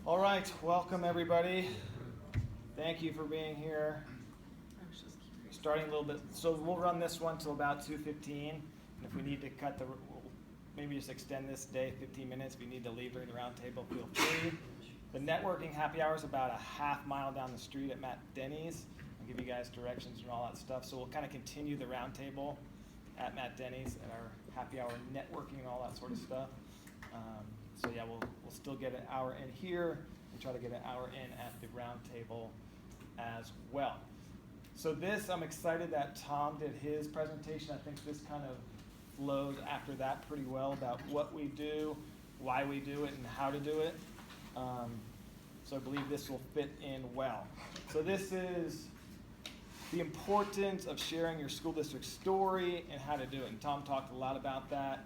All right, welcome everybody. Thank you for being here. Starting a little bit, so we'll run this one till about 2:15. And if we need to cut we'll maybe just extend this day 15 minutes. If you need to leave during the round table, feel free. The networking happy hour is about a half mile down the street at Matt Denny's. I'll give you guys directions and all that stuff. So we'll kind of continue the round table at Matt Denny's and our happy hour networking and all that sort of stuff. So yeah, we'll still get an hour in here and try to get an hour in at the round table as well. So this, I'm excited that Tom did his presentation. I think this kind of flows after that pretty well about what we do, why we do it, and how to do it. So I believe this will fit in well. So this is the importance of sharing your school district story and how to do it. And Tom talked a lot about that.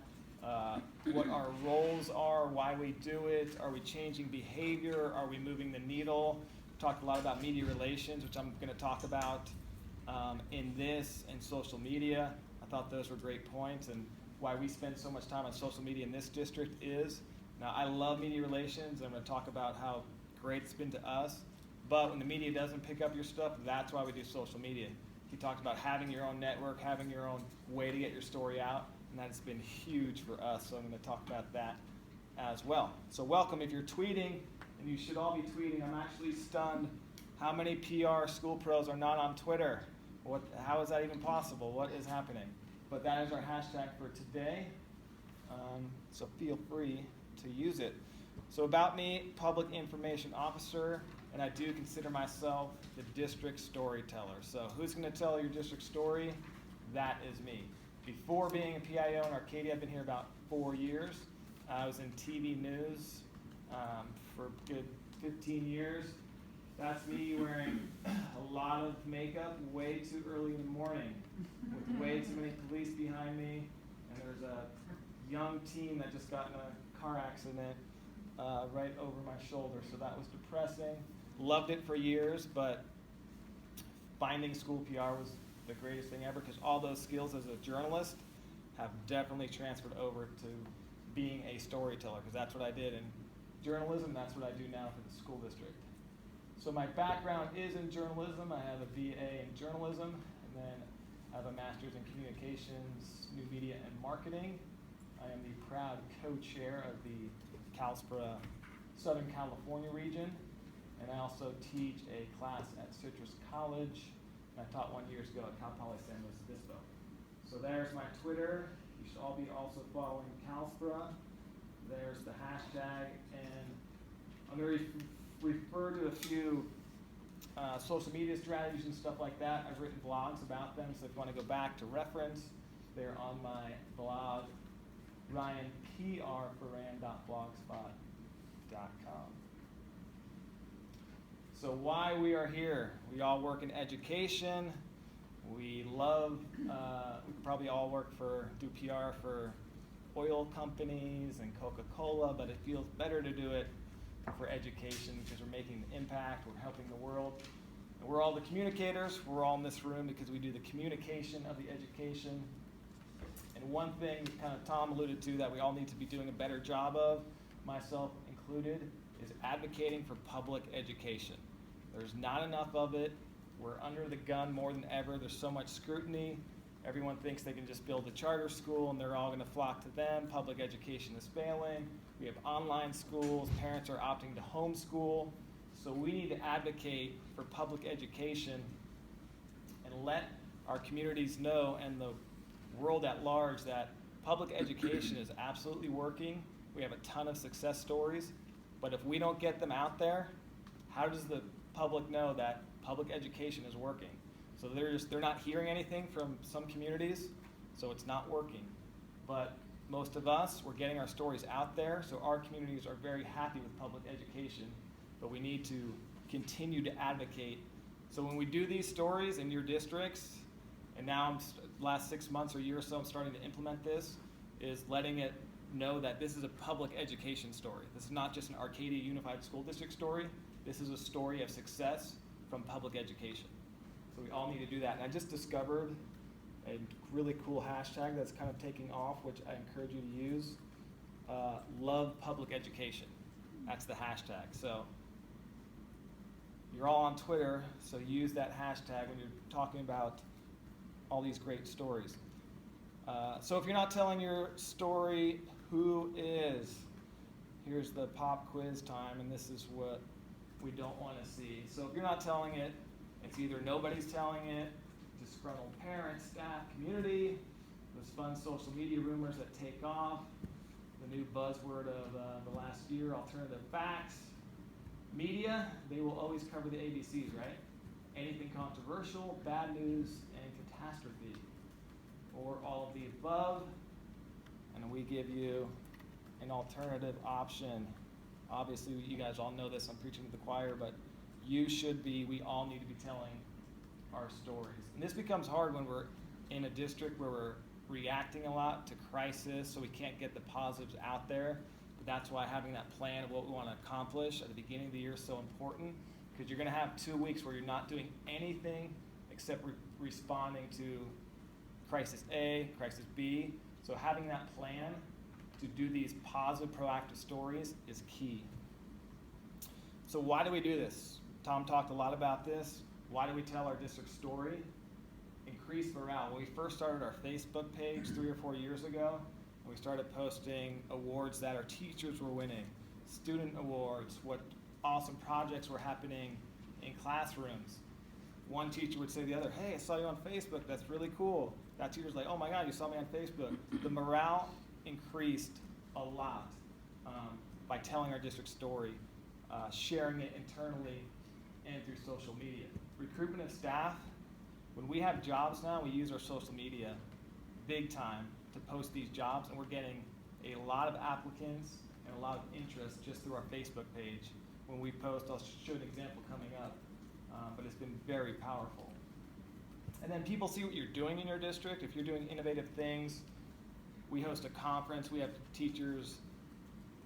What our roles are, why we do it, are we changing behavior, are we moving the needle? Talked a lot about media relations, which I'm going to talk about in this, and social media. I thought those were great points, and why we spend so much time on social media in this district is, now I love media relations, and I'm going to talk about how great it's been to us, but when the media doesn't pick up your stuff, that's why we do social media. He talked about having your own network, having your own way to get your story out, and that's been huge for us, so I'm going to talk about that as well. So welcome. If you're tweeting, and you should all be tweeting, I'm actually stunned how many PR school pros are not on Twitter. How is that even possible? What is happening? But that is our hashtag for today, so feel free to use it. So about me, public information officer, and I do consider myself the district storyteller. So who's going to tell your district story? That is me. Before being a PIO in Arcadia, I've been here about 4 years. I was in TV news for a good 15 years. That's me wearing a lot of makeup way too early in the morning with way too many police behind me. And there's a young teen that just got in a car accident right over my shoulder. So that was depressing. Loved it for years, but finding school PR was the greatest thing ever, because all those skills as a journalist have definitely transferred over to being a storyteller, because that's what I did in journalism. That's what I do now for the school district. So my background is in journalism. I have a BA in journalism, and then I have a master's in communications, new media, and marketing. I am the proud co-chair of the CalSPRA Southern California region, and I also teach a class at Citrus College. I taught 1 year ago at Cal Poly San Luis Obispo. So there's my Twitter. You should all be also following CalSPRA. There's the hashtag, and I'm going to refer to a few social media strategies and stuff like that. I've written blogs about them, so if you want to go back to reference, they're on my blog, ryanpr.blogspot.com. So why we are here? We all work in education. We love, we probably all do PR for oil companies and Coca-Cola, but it feels better to do it for education because we're making an impact, we're helping the world. And we're all the communicators. We're all in this room because we do the communication of the education. And one thing kind of Tom alluded to that we all need to be doing a better job of, myself included, is advocating for public education. There's not enough of it. We're under the gun more than ever. There's so much scrutiny. Everyone thinks they can just build a charter school and they're all going to flock to them. Public education is failing. We have online schools. Parents are opting to homeschool. So we need to advocate for public education and let our communities know and the world at large that public education is absolutely working. We have a ton of success stories, but if we don't get them out there, how does the public know that public education is working? So they're not hearing anything from some communities, so it's not working. But most of us, we're getting our stories out there, so our communities are very happy with public education, but we need to continue to advocate. So when we do these stories in your districts, and now last 6 months or a year or so, I'm starting to implement this, is letting it know that this is a public education story. This is not just an Arcadia Unified School District story. This is a story of success from public education. So we all need to do that. And I just discovered a really cool hashtag that's kind of taking off, which I encourage you to use. Love public education. That's the hashtag. So you're all on Twitter, so use that hashtag when you're talking about all these great stories. So if you're not telling your story, who is? Here's the pop quiz time, and this is what we don't want to see. So if you're not telling it, it's either nobody's telling it, disgruntled parents, staff, community, those fun social media rumors that take off, the new buzzword of the last year, alternative facts. Media, they will always cover the ABCs, right? Anything controversial, bad news, and catastrophe, or all of the above. And we give you an alternative option. Obviously, you guys all know this, I'm preaching to the choir, but we all need to be telling our stories. And this becomes hard when we're in a district where we're reacting a lot to crisis, so we can't get the positives out there. But that's why having that plan of what we want to accomplish at the beginning of the year is so important, because you're going to have 2 weeks where you're not doing anything except responding to crisis A, crisis B. So having that plan to do these positive, proactive stories is key. So why do we do this? Tom talked a lot about this. Why do we tell our district story? Increase morale. When we first started our Facebook page 3 or 4 years ago, we started posting awards that our teachers were winning, student awards, what awesome projects were happening in classrooms. One teacher would say to the other, hey, I saw you on Facebook, that's really cool. That teacher's like, oh my God, you saw me on Facebook. The morale increased a lot by telling our district story, sharing it internally and through social media. Recruitment of staff, when we have jobs now, we use our social media big time to post these jobs, and we're getting a lot of applicants and a lot of interest just through our Facebook page. When we post, I'll show an example coming up, but it's been very powerful. And then people see what you're doing in your district. If you're doing innovative things, we host a conference. We have teachers,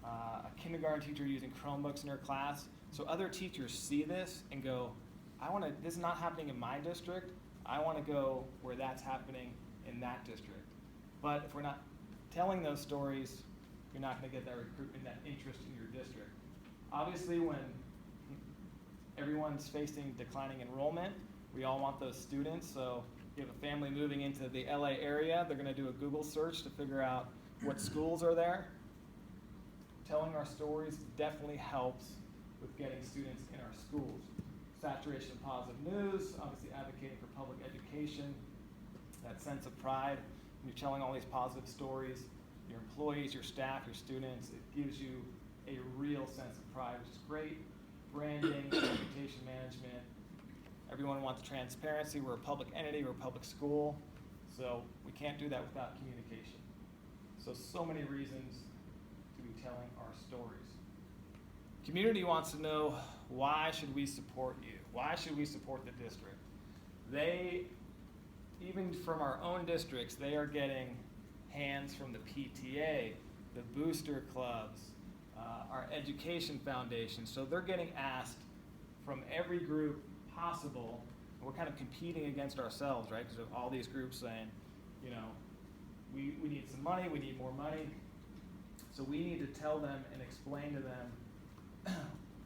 a kindergarten teacher using Chromebooks in her class. So other teachers see this and go, this is not happening in my district. I want to go where that's happening in that district. But if we're not telling those stories, you're not going to get that recruitment, that interest in your district. Obviously, when everyone's facing declining enrollment, we all want those students. So if you have a family moving into the LA area, they're going to do a Google search to figure out what schools are there. Telling our stories definitely helps with getting students in our schools. Saturation of positive news, obviously advocating for public education, that sense of pride. When you're telling all these positive stories, your employees, your staff, your students, it gives you a real sense of pride, which is great. Branding, reputation management. Everyone wants transparency. We're a public entity, we're a public school, so we can't do that without communication. So many reasons to be telling our stories. Community wants to know, why should we support you? Why should we support the district? Even from our own districts, they are getting hands from the PTA, the booster clubs, our education foundation. So they're getting asked from every group possible. We're kind of competing against ourselves, right? Because of all these groups saying, we need some money, we need more money. So we need to tell them and explain to them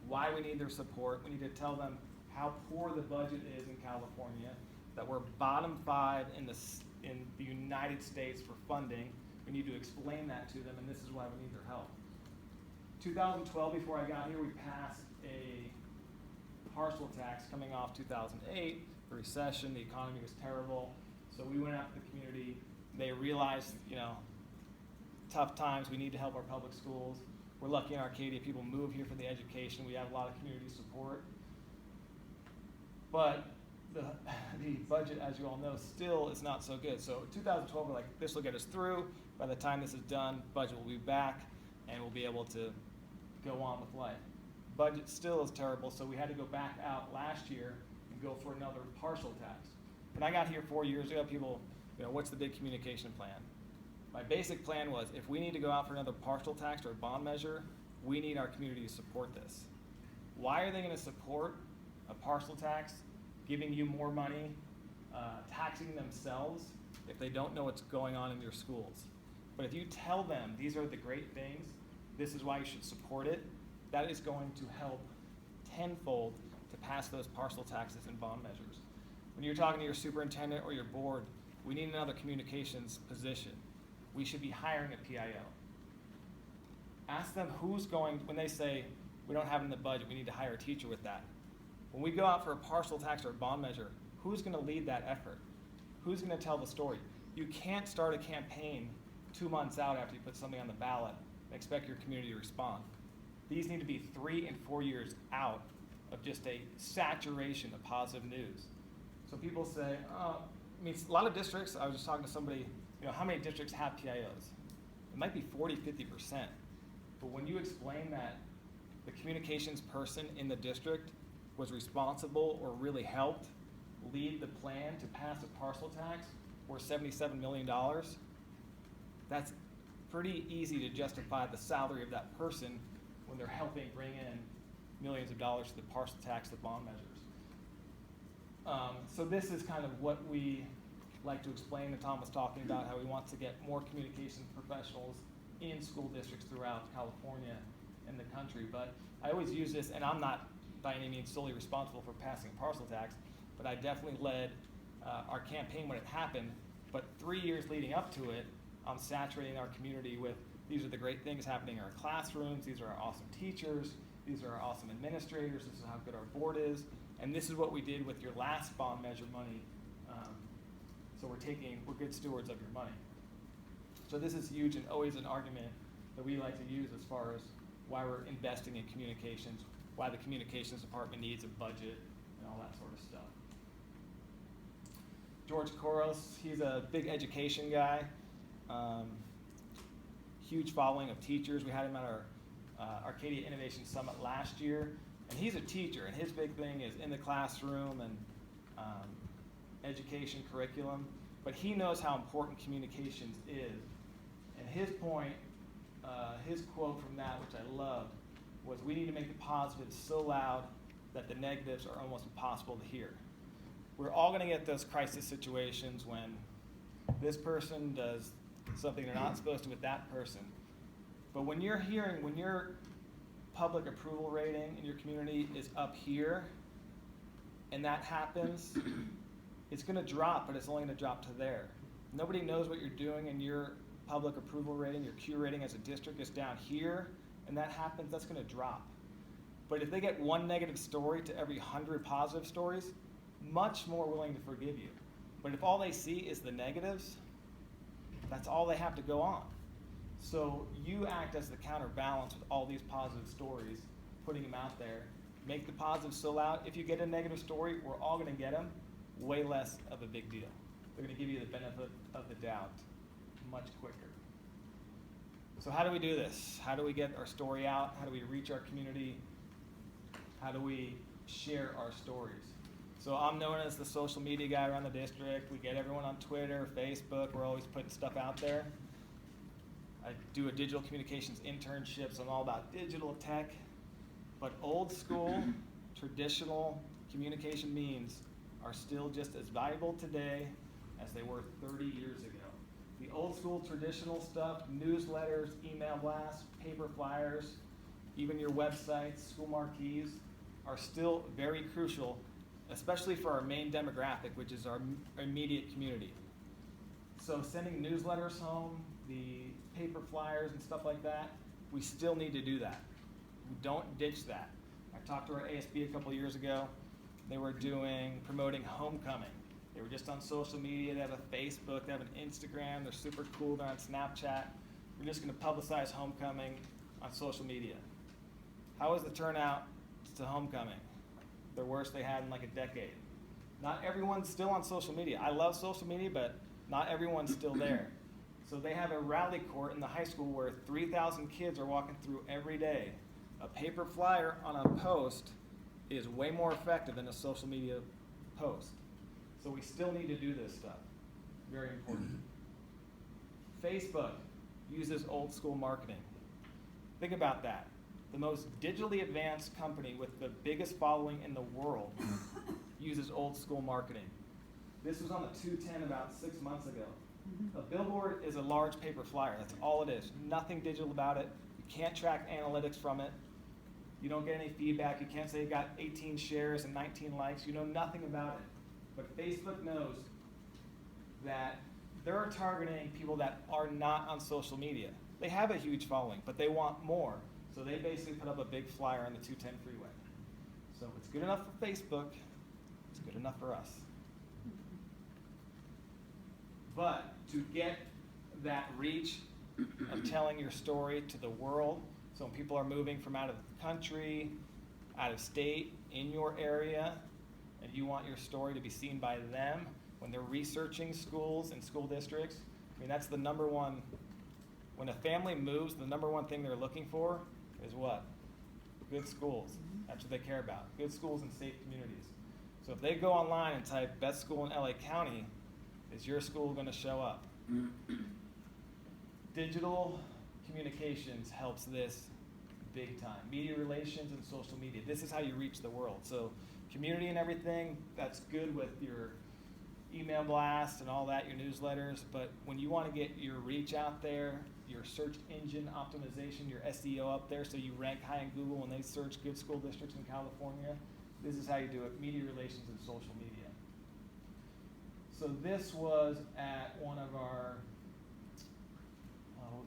why we need their support. We need to tell them how poor the budget is in California, that we're bottom 5 in the United States for funding. We need to explain that to them, and this is why we need their help. 2012, before I got here, we passed a partial tax coming off 2008, the recession, the economy was terrible. So we went out to the community. They realized, tough times, we need to help our public schools. We're lucky in Arcadia, people move here for the education. We have a lot of community support. But the budget, as you all know, still is not so good. So 2012, we're like, this will get us through. By the time this is done, budget will be back, and we'll be able to go on with life. Budget still is terrible, so we had to go back out last year and go for another partial tax. When I got here 4 years ago, people, what's the big communication plan? My basic plan was, if we need to go out for another partial tax or a bond measure, we need our community to support this. Why are they going to support a partial tax, giving you more money, taxing themselves if they don't know what's going on in your schools? But if you tell them these are the great things, this is why you should support it, that is going to help tenfold to pass those parcel taxes and bond measures. When you're talking to your superintendent or your board, we need another communications position. We should be hiring a PIO. Ask them who's going, when they say, we don't have it in the budget, we need to hire a teacher with that. When we go out for a parcel tax or a bond measure, who's gonna lead that effort? Who's gonna tell the story? You can't start a campaign 2 months out after you put something on the ballot and expect your community to respond. These need to be 3 and 4 years out of just a saturation of positive news. So people say, I mean, a lot of districts, I was just talking to somebody, how many districts have PIOs? It might be 40, 50%. But when you explain that the communications person in the district was responsible or really helped lead the plan to pass a parcel tax worth $77 million, that's pretty easy to justify the salary of that person when they're helping bring in millions of dollars to the parcel tax, the bond measures. So this is kind of what we like to explain, and Tom was talking about how he wants to get more communications professionals in school districts throughout California and the country. But I always use this, and I'm not by any means solely responsible for passing parcel tax, but I definitely led our campaign when it happened. But 3 years leading up to it, I'm saturating our community with, these are the great things happening in our classrooms, these are our awesome teachers, these are our awesome administrators, this is how good our board is, and this is what we did with your last bond measure money. So we're good stewards of your money. So this is huge and always an argument that we like to use as far as why we're investing in communications, why the communications department needs a budget, and all that sort of stuff. George Koros, he's a big education guy, huge following of teachers. We had him at our Arcadia Innovation Summit last year, and he's a teacher, and his big thing is in the classroom and education curriculum, but he knows how important communications is. And his point, his quote from that, which I loved, was we need to make the positives so loud that the negatives are almost impossible to hear. We're all going to get those crisis situations when this person does something they're not supposed to with that person. But when your public approval rating in your community is up here, and that happens, it's going to drop, but it's only going to drop to there. Nobody knows what you're doing, and your public approval rating, your Q rating as a district is down here, and that happens, that's going to drop. But if they get one negative story to every 100 positive stories, much more willing to forgive you. But if all they see is the negatives, that's all they have to go on. So you act as the counterbalance with all these positive stories, putting them out there. Make the positives so loud. If you get a negative story, we're all going to get them. Way less of a big deal. They're going to give you the benefit of the doubt much quicker. So how do we do this? How do we get our story out? How do we reach our community? How do we share our stories? So I'm known as the social media guy around the district. We get everyone on Twitter, Facebook. We're always putting stuff out there. I do a digital communications internship, so I'm all about digital tech. But old school, traditional communication means are still just as valuable today as they were 30 years ago. The old school traditional stuff, newsletters, email blasts, paper flyers, even your websites, school marquees, are still very crucial, especially for our main demographic, which is our immediate community. So sending newsletters home, the paper flyers and stuff like that, we still need to do that. We don't ditch that. I talked to our ASB a couple years ago. They were promoting homecoming. They were just on social media. They have a Facebook, they have an Instagram. They're super cool. They're on Snapchat. We're just going to publicize homecoming on social media. How was the turnout to homecoming? The worst they had in like a decade. Not everyone's still on social media. I love social media, but not everyone's still there. So they have a rally court in the high school where 3,000 kids are walking through every day. A paper flyer on a post is way more effective than a social media post. So we still need to do this stuff. Very important. Facebook uses old school marketing. Think about that. The most digitally advanced company with the biggest following in the world uses old school marketing. This was on the 210 about 6 months ago. A billboard is a large paper flyer. That's all it is. Nothing digital about it. You can't track analytics from it. You don't get any feedback. You can't say you got 18 shares and 19 likes. You know nothing about it. But Facebook knows that they're targeting people that are not on social media. They have a huge following, but they want more. So they basically put up a big flyer on the 210 freeway. So if it's good enough for Facebook, it's good enough for us. But to get that reach of telling your story to the world, so when people are moving from out of the country, out of state, in your area, and you want your story to be seen by them, when they're researching schools and school districts, I mean, that's the number one, when a family moves, the number one thing they're looking for is what? Good schools. That's what they care about. Good schools and safe communities. So if they go online and type best school in LA County, is your school going to show up? Digital communications helps this big time. Media relations and social media. This is how you reach the world. So community and everything, that's good with your email blast and all that, your newsletters. But when you want to get your reach out there, your search engine optimization, your SEO up there so you rank high in Google when they search good school districts in California, this is how you do it, media relations and social media. So this was at one of our,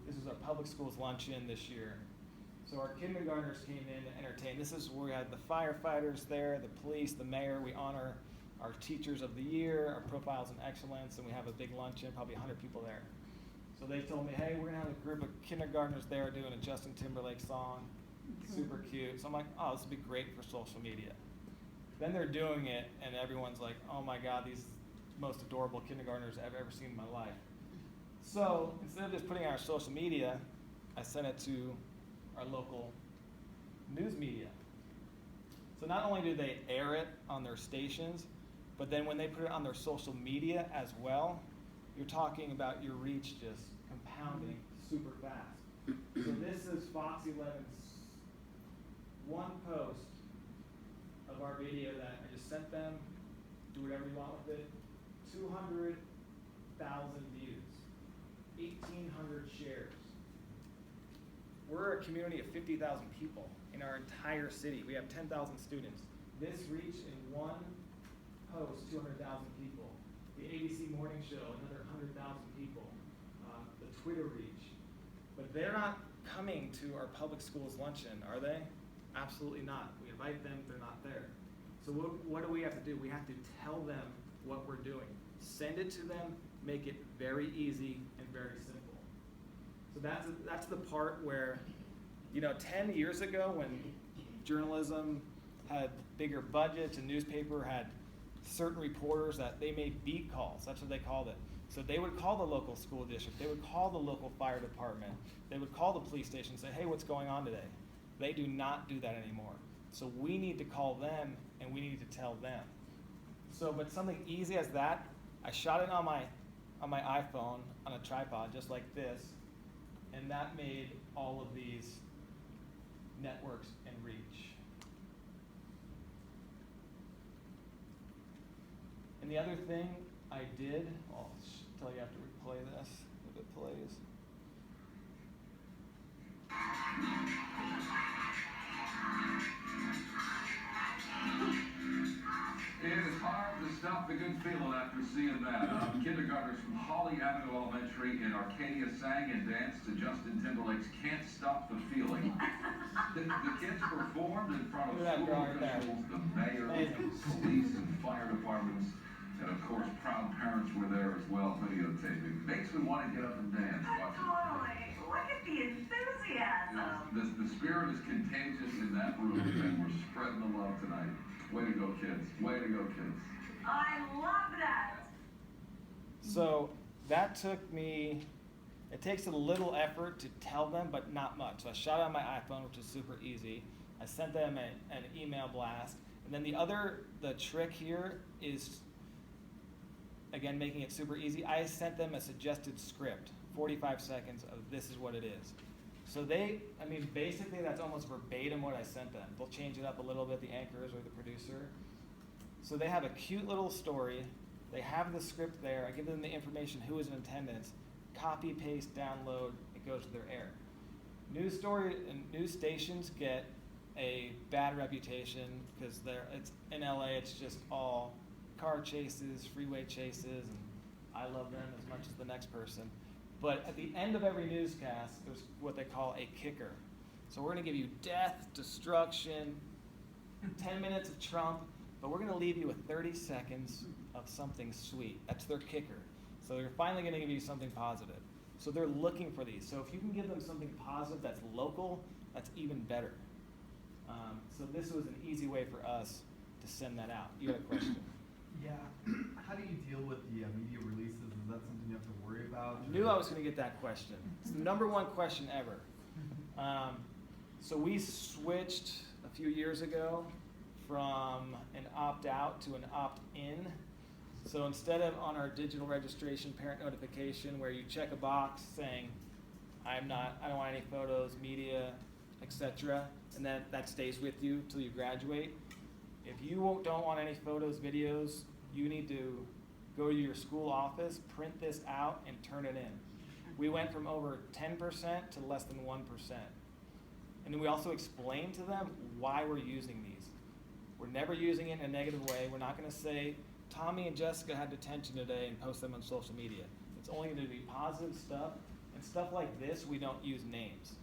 this is our public schools luncheon this year. So our kindergartners came in to entertain. This is where we had the firefighters there, the police, the mayor. We honor our teachers of the year, our profiles in excellence, and we have a big luncheon, probably 100 people there. So they told me, hey, we're gonna have a group of kindergartners there doing a Justin Timberlake song, super cute. So I'm like, oh, this would be great for social media. Then they're doing it, and everyone's like, oh my God, these most adorable kindergartners I've ever seen in my life. So instead of just putting it on our social media, I sent it to our local news media. So not only do they air it on their stations, but then when they put it on their social media as well, you're talking about your reach just compounding super fast. So this is Fox 11's one post of our video that I just sent them. Do whatever you want with it. 200,000 views, 1,800 shares. We're a community of 50,000 people in our entire city. We have 10,000 students. This reach in one post, 200,000 people. The ABC Morning Show, another 100,000 people. The Twitter reach. But they're not coming to our public schools luncheon, are they? Absolutely not. We invite them, they're not there. So what do we have to do? We have to tell them what we're doing. Send it to them, make it very easy and very simple. So that's the part where, 10 years ago when journalism had bigger budgets and newspaper had certain reporters that they made beat calls, that's what they called it. So they would call the local school district, they would call the local fire department, they would call the police station and say, hey, what's going on today? They do not do that anymore. So we need to call them and we need to tell them. So, but something easy as that, I shot it on my iPhone on a tripod just like this, and that made all of these networks and reach. And the other thing I did, I'll tell you after we play this, if it plays. It is hard to stop the good feeling after seeing that. Kindergartners from Holly Avenue Elementary in Arcadia sang and danced to Justin Timberlake's Can't Stop the Feeling. The kids performed in front of school officials, the mayor, police, and fire departments, and of course proud parents were there as well videotaping. Makes me want to get up and dance. Totally. Look at the enthusiasm. The spirit is contagious in that room, and we're spreading the love tonight. Way to go, kids. Way to go, kids. I love that. So that took me, it takes a little effort to tell them, but not much. So I shot it on my iPhone, which is super easy. I sent them an email blast. And then the trick here is, again, making it super easy. I sent them a suggested script, 45 seconds of this is what it is. So basically that's almost verbatim what I sent them. They'll change it up a little bit, the anchors or the producer. So they have a cute little story. They have the script there. I give them the information, who is in attendance. Copy, paste, download, it goes to their air. News story and news stations get a bad reputation because it's in LA. It's just all car chases, freeway chases, and I love them as much as the next person. But at the end of every newscast, there's what they call a kicker. So we're going to give you death, destruction, 10 minutes of Trump, but we're going to leave you with 30 seconds of something sweet. That's their kicker. So they're finally going to give you something positive. So they're looking for these. So if you can give them something positive that's local, that's even better. So this was an easy way for us to send that out. You had a question? Yeah. How do you deal with the media releases? Is that something you have to worry about? I knew I was going to get that question. It's the number one question ever. So we switched a few years ago from an opt-out to an opt-in. So instead of on our digital registration parent notification where you check a box saying, I don't want any photos, media, etc., and then that stays with you till you graduate. If you don't want any photos, videos, you need to go to your school office, print this out, and turn it in. We went from over 10% to less than 1%. And then we also explained to them why we're using these. We're never using it in a negative way. We're not going to say, Tommy and Jessica had detention today and post them on social media. It's only going to be positive stuff. And stuff like this, we don't use names.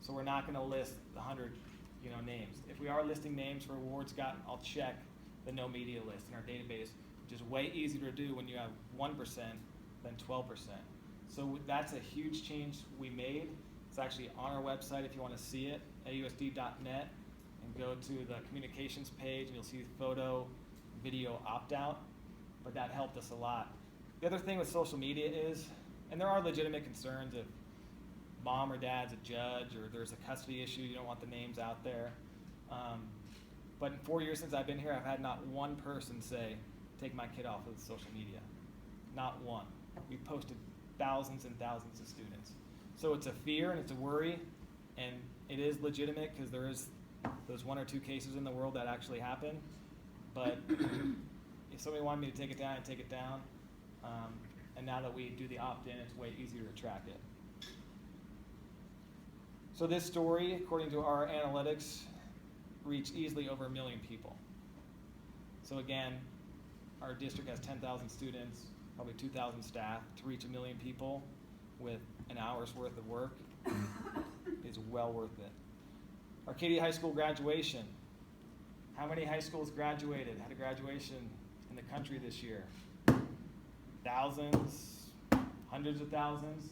So we're not going to list the 100 names. If we are listing names for awards gotten, I'll check the no media list in our database, which is way easier to do when you have 1% than 12%. So that's a huge change we made. It's actually on our website if you want to see it, AUSD.net, and go to the communications page and you'll see photo, video opt-out, but that helped us a lot. The other thing with social media is, and there are legitimate concerns if mom or dad's a judge or there's a custody issue, you don't want the names out there. But in 4 years since I've been here, I've had not one person say, take my kid off of social media. Not one. We've posted thousands and thousands of students. So it's a fear and it's a worry, and it is legitimate because there is those 1 or 2 cases in the world that actually happen. But if somebody wanted me to take it down, I'd take it down. And now that we do the opt-in, it's way easier to track it. So this story, according to our analytics, reached easily over 1 million people. So again, our district has 10,000 students, probably 2,000 staff. To reach 1 million people with an hour's worth of work is well worth it. Arcadia High School graduation. How many high schools graduated, had a graduation in the country this year? Thousands, hundreds of thousands.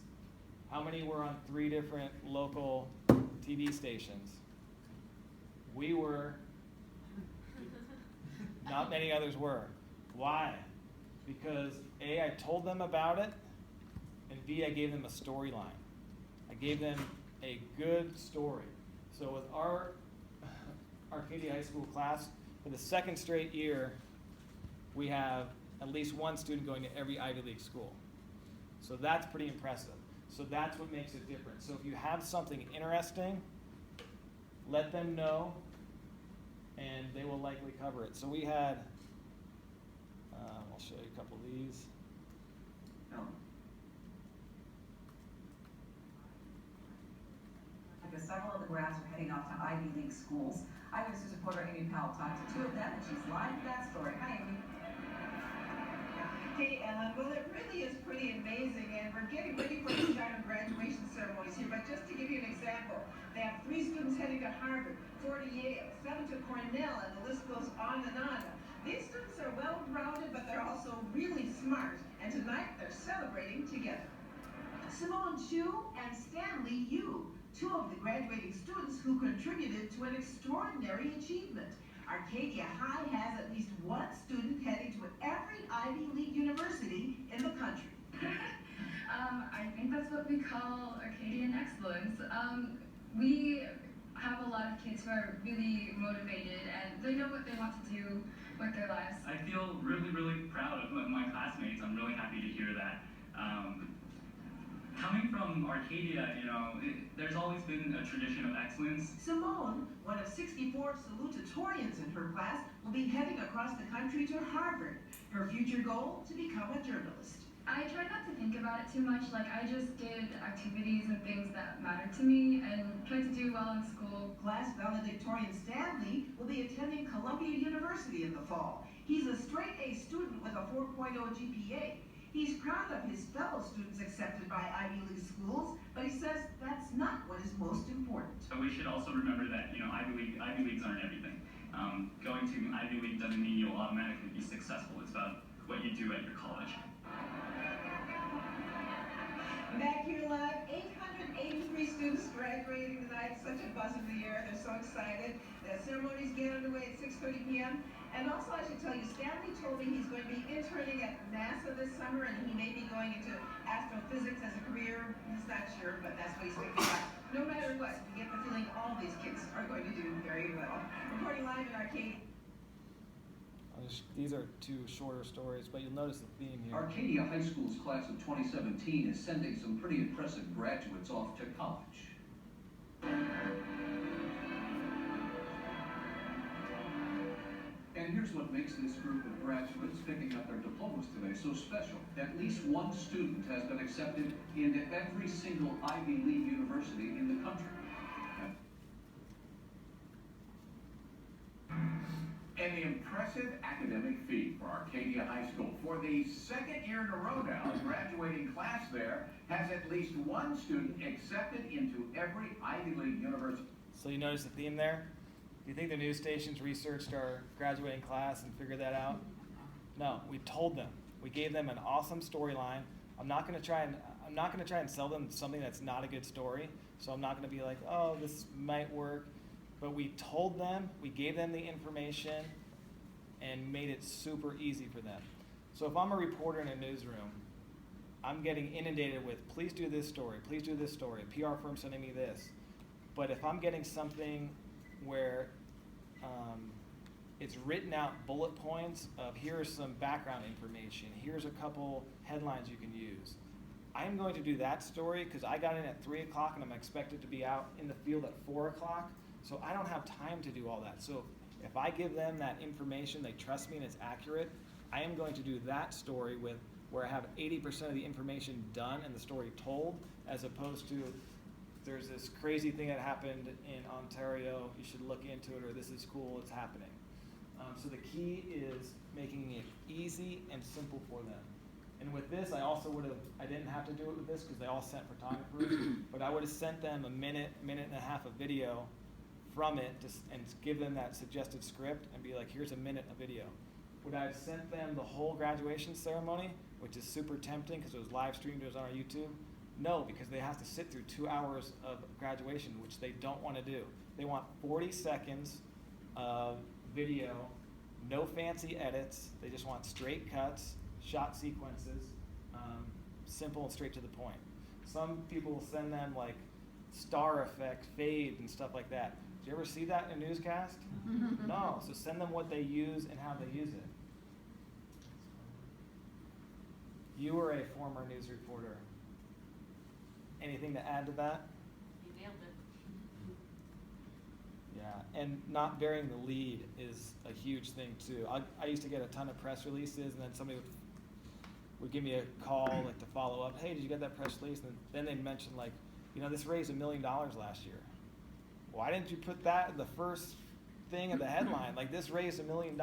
How many were on 3 different local TV stations? We were. Not many others were. Why? Because A, I told them about it, and B, I gave them a storyline. I gave them a good story. So with our Arcadia High School class, for the 2nd straight year, we have at least 1 student going to every Ivy League school. So that's pretty impressive. So that's what makes it different. So if you have something interesting, let them know, and they will likely cover it. So we had, I'll show you a couple of these. Because several of the grads are heading off to Ivy League schools. Eyewitness reporter Amy Powell talked to 2 of them, and she's live with that story. Hi, Amy. Hey, Ellen. Well, it really is pretty amazing, and we're getting ready for the start of graduation ceremonies here. But just to give you an example, they have 3 students heading to Harvard, 4 to Yale, 7 to Cornell, and the list goes on and on. These students are well-rounded, but they're also really smart. And tonight, they're celebrating together. Simone Chu and Stanley Yu, 2 of the graduating students who contributed to an extraordinary achievement. Arcadia High has at least 1 student heading to every Ivy League university in the country. I think that's what we call Arcadian excellence. We have a lot of kids who are really motivated and they know what they want to do with their lives. I feel really, really proud of my classmates. I'm really happy to hear that. Coming from Arcadia, there's always been a tradition of excellence. Simone, one of 64 salutatorians in her class, will be heading across the country to Harvard. Her future goal, to become a journalist. I try not to think about it too much. Like, I just did activities and things that mattered to me and tried to do well in school. Class valedictorian Stanley will be attending Columbia University in the fall. He's a straight A student with a 4.0 GPA. He's proud of his fellow students accepted by Ivy League schools, but he says that's not what is most important. So we should also remember that, Ivy Leagues aren't everything. Going to Ivy League doesn't mean you'll automatically be successful. It's about what you do at your college. Back here live, 883 students graduating tonight. Such a buzz in the air. They're so excited. The ceremonies get underway at 6:30 p.m. And also, I should tell you, Stanley told me he's going to be interning at NASA this summer, and he may be going into astrophysics as a career. He's not sure, but that's what he's thinking about. No matter what, we get the feeling all these kids are going to do very well. Reporting live in Arcadia. These are two shorter stories, but you'll notice the theme here. Arcadia High School's class of 2017 is sending some pretty impressive graduates off to college. And here's what makes this group of graduates picking up their diplomas today so special. At least one student has been accepted into every single Ivy League university in the country. An impressive academic feat for Arcadia High School. For the second year in a row now, the graduating class there has at least one student accepted into every Ivy League university. So you notice the theme there? Do you think the news stations researched our graduating class and figured that out? No, we told them. We gave them an awesome storyline. I'm not going to try and sell them something that's not a good story. So I'm not going to be like, oh, this might work. But we told them, we gave them the information, and made it super easy for them. So if I'm a reporter in a newsroom, I'm getting inundated with, please do this story, please do this story, a PR firm sending me this. But if I'm getting something where it's written out bullet points of here's some background information, here's a couple headlines you can use, I'm going to do that story because I got in at 3 o'clock and I'm expected to be out in the field at 4 o'clock. So I don't have time to do all that. So if I give them that information, they trust me and it's accurate, I am going to do that story with where I have 80% of the information done and the story told, as opposed to there's this crazy thing that happened in Ontario, you should look into it, or this is cool, it's happening. So the key is making it easy and simple for them. And with this, I didn't have to do it with this because they all sent photographers, but I would have sent them a minute and a half of video from it and give them that suggested script and be like, here's a minute of video. Would I have sent them the whole graduation ceremony, which is super tempting because it was live streamed, it was on our YouTube? No, because they have to sit through 2 hours of graduation, which they don't want to do. They want 40 seconds of video, no fancy edits. They just want straight cuts, shot sequences, simple and straight to the point. Some people will send them like star effect, fade, and stuff like that. Do you ever see that in a newscast? No, so send them what they use and how they use it. You were a former news reporter. Anything to add to that? You nailed it. Yeah, and not bearing the lead is a huge thing too. I used to get a ton of press releases, and then somebody would give me a call like to follow up. Hey, did you get that press release? And then they'd mention like, this raised $1 million last year. Why didn't you put that in the first thing of the headline? Like, this raised $1 million.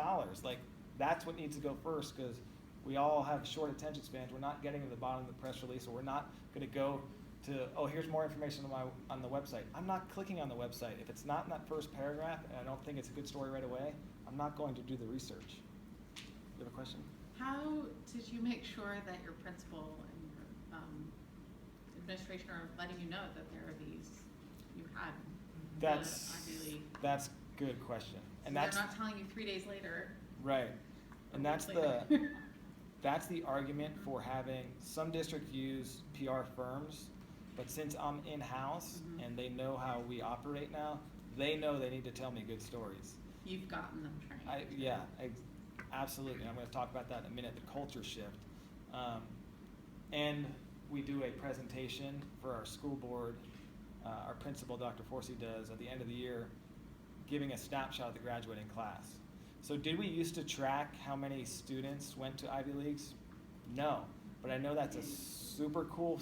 Like, that's what needs to go first, because we all have short attention spans. We're not getting to the bottom of the press release, or we're not going to go to, oh, here's more information on the website. I'm not clicking on the website. If it's not in that first paragraph and I don't think it's a good story right away, I'm not going to do the research. You have a question? How did you make sure that your principal and your administration are letting you know that there are these, you had That's a good question. And so they're not telling you 3 days later. Right. And that's later. that's the argument for having some districts use PR firms, but since I'm in-house and they know how we operate now, they know they need to tell me good stories. You've gotten them trained. Absolutely. I'm going to talk about that in a minute, the culture shift. And we do a presentation for our school board. Our principal, Dr. Forsey, does at the end of the year, giving a snapshot of the graduating class. So did we used to track how many students went to Ivy Leagues? No. but I know that's a super cool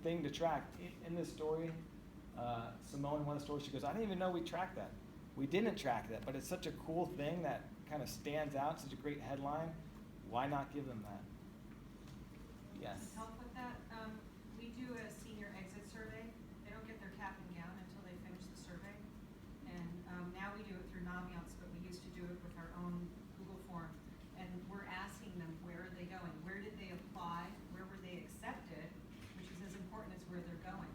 thing to track. In this story, Simone, in one of the stories, she goes, I didn't even know we tracked that. We didn't track that, but it's such a cool thing that kind of stands out, such a great headline. Why not give them that? Yes. To help with that, we do a senior exit survey. They don't get their cap and gown until they finish the survey. And now we do it through Naviance, but we used to do it with our own Google form. And we're asking them, where are they going? Where did they apply? Where were they accepted? Which is as important as where they're going.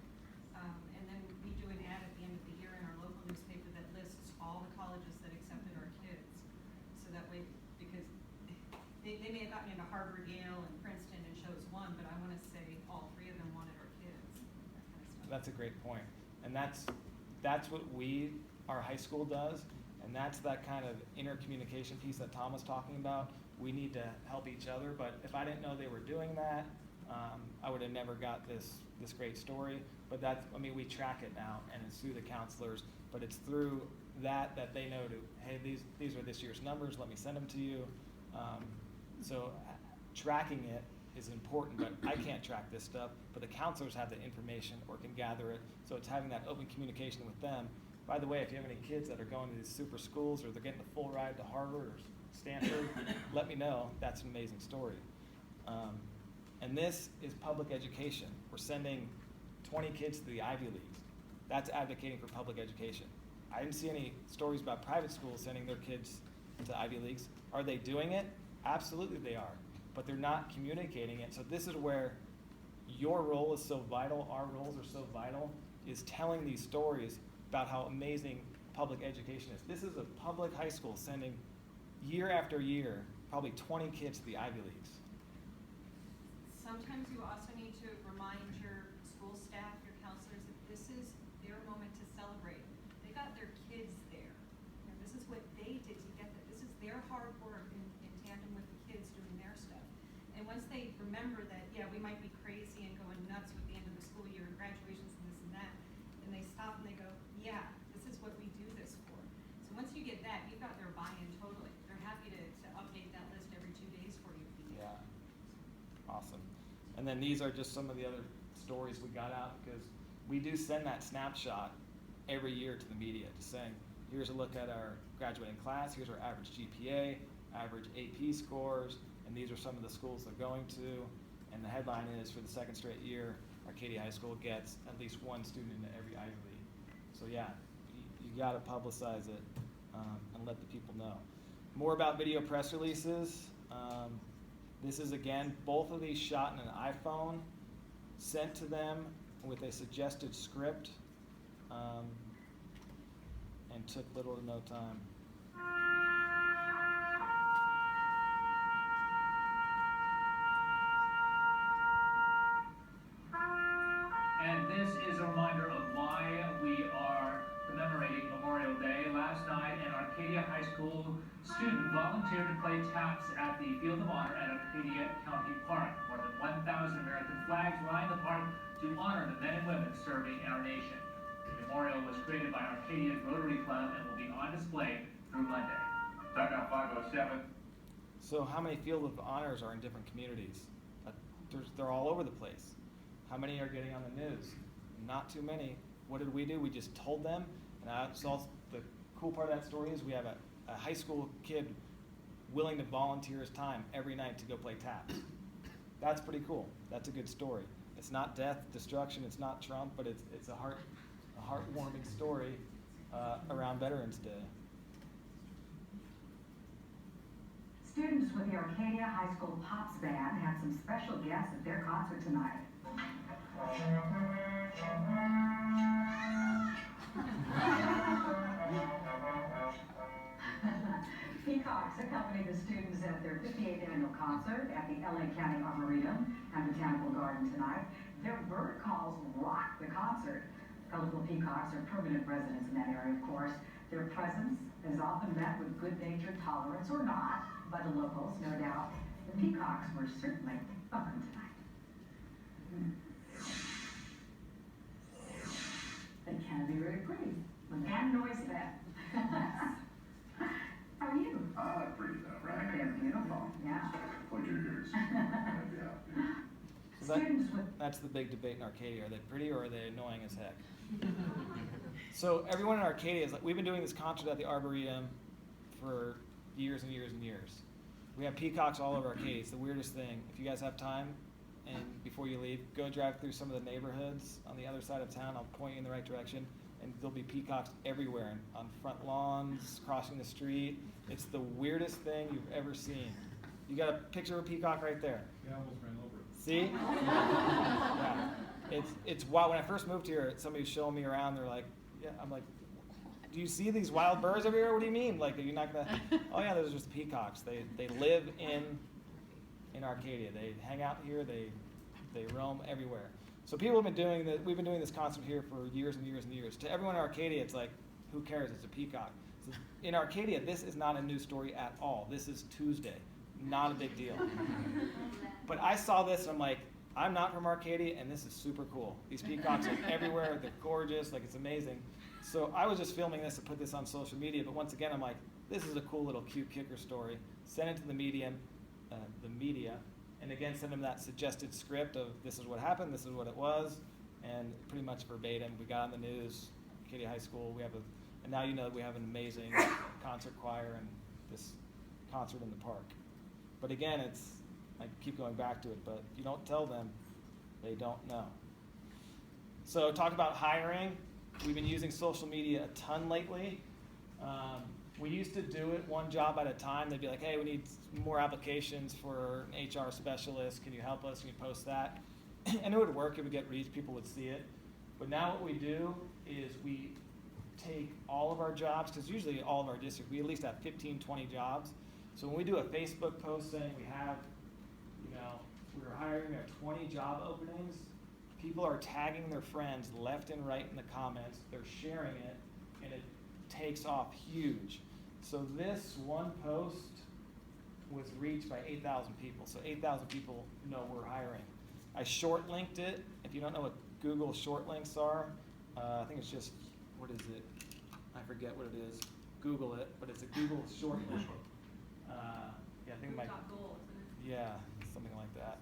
And then we do an ad at the end of the year in our local newspaper that lists all the colleges that accepted our kids. So that way, because they may have gotten into Harvard, Yale, and Princeton and chose one, but I want to say all three of them wanted our kids. That kind of stuff. That's a great point. And that's what our high school does, and that's that kind of intercommunication piece that Tom was talking about. We need to help each other, but if I didn't know they were doing that, I would have never got this great story. But we track it now, and it's through the counselors, but it's through that they know hey, these are this year's numbers, let me send them to you. So tracking it is important, but I can't track this stuff, but the counselors have the information or can gather it, so it's having that open communication with them. By the way, if you have any kids that are going to these super schools or they're getting the full ride to Harvard or Stanford, let me know. That's an amazing story. And this is public education. We're sending 20 kids to the Ivy Leagues. That's advocating for public education. I didn't see any stories about private schools sending their kids to Ivy Leagues. Are they doing it? Absolutely they are, but they're not communicating it. So this is where your role is so vital, our roles are so vital, is telling these stories about how amazing public education is. This is a public high school sending year after year probably 20 kids to the Ivy Leagues. Sometimes you also need to remind your school staff, your counselors, that this is their moment to celebrate. They got their kids there. This is what they did to get there. This is their hard work in tandem with the kids doing their stuff. And once they remember that, yeah, we might be crazy and going nuts with the end of the school year and graduations and this and that, and they stop and they go, yeah, this is what we do this for. So once you get that, you've got their buy-in totally. They're happy to update that list every 2 days for you if you need. Yeah, awesome. And then these are just some of the other stories we got out, because we do send that snapshot every year to the media, just saying, here's a look at our graduating class, here's our average GPA, average AP scores, and these are some of the schools they're going to. And the headline is, for the second straight year, Arcadia High School gets at least one student into every Ivy League. So yeah, you gotta publicize it and let the people know. More about video press releases. This is, again, both of these shot in an iPhone, sent to them with a suggested script, and took little to no time. And this is a reminder of why we are commemorating Memorial Day. Last night, an Arcadia High School student volunteered to play taps at the Field of Honor at Arcadia County Park. More than 1,000 American flags line the park to honor the men and women serving our nation. The memorial was created by Arcadia's Rotary Club and will be on display through Monday. Timeout 507. So how many Field of Honors are in different communities? They're all over the place. How many are getting on the news? Not too many. What did we do? We just told them. And the cool part of that story is we have a high school kid willing to volunteer his time every night to go play taps. That's pretty cool. That's a good story. It's not death, destruction, it's not Trump, but it's a heartwarming story around Veterans Day. Students with the Arcadia High School Pops Band have some special guests at their concert tonight. Peacocks accompany the students at their 58th annual concert at the LA County Arboretum and Botanical Garden tonight. Their bird calls rock the concert. Colorful peacocks are permanent residents in that area, of course. Their presence is often met with good-natured tolerance, or not, by the locals, no doubt. The peacocks were certainly welcome tonight. They can be very pretty. And noise that. How are you? Pretty though, right? They're beautiful, yeah. Put your ears. Yeah. So Students with that's the big debate in Arcadia. Are they pretty or are they annoying as heck? So everyone in Arcadia is like, we've been doing this concert at the Arboretum for years and years and years. We have peacocks all over Arcadia. It's the weirdest thing. If you guys have time and before you leave, go drive through some of the neighborhoods on the other side of town. I'll point you in the right direction. And there'll be peacocks everywhere, on front lawns, crossing the street. It's the weirdest thing you've ever seen. You got a picture of a peacock right there. Yeah, I almost ran over it. See? Yeah. It's wild. When I first moved here, somebody was showing me around. They're like, yeah. I'm like, do you see these wild birds everywhere? What do you mean? Like, are you not gonna? Oh yeah, those are just peacocks. They live in Arcadia. They hang out here. They roam everywhere. So people have been doing that. We've been doing this concert here for years and years and years. To everyone in Arcadia, it's like, who cares? It's a peacock. So in Arcadia, this is not a news story at all. This is Tuesday. Not a big deal. But I saw this and I'm like, I'm not from Arcadia and this is super cool. These peacocks are everywhere. They're gorgeous. Like, it's amazing. So I was just filming this to put this on social media. But once again, I'm like, this is a cool little cute kicker story. Send it to the media. And again, send them that suggested script of this is what happened, this is what it was, and pretty much verbatim. We got on the news, Arcadia High School. And now you know that we have an amazing concert choir and this concert in the park. But again, I keep going back to it, but you don't tell them, they don't know. So talk about hiring. We've been using social media a ton lately. We used to do it one job at a time. They'd be like, hey, we need more applications for an HR specialist. Can you help us? Can you post that? And it would work. It would get reads. People would see it. But now what we do is we take all of our jobs, because usually all of our districts, we at least have 15, 20 jobs. So when we do a Facebook post saying we have, we're hiring, we have 20 job openings, people are tagging their friends left and right in the comments. They're sharing it, and it takes off huge. So this one post was reached by 8,000 people. So 8,000 people know we're hiring. I short linked it. If you don't know what Google short links are, I think it's just, what is it? I forget what it is. Google it, but it's a Google short link. Yeah, I think it might. Yeah, something like that.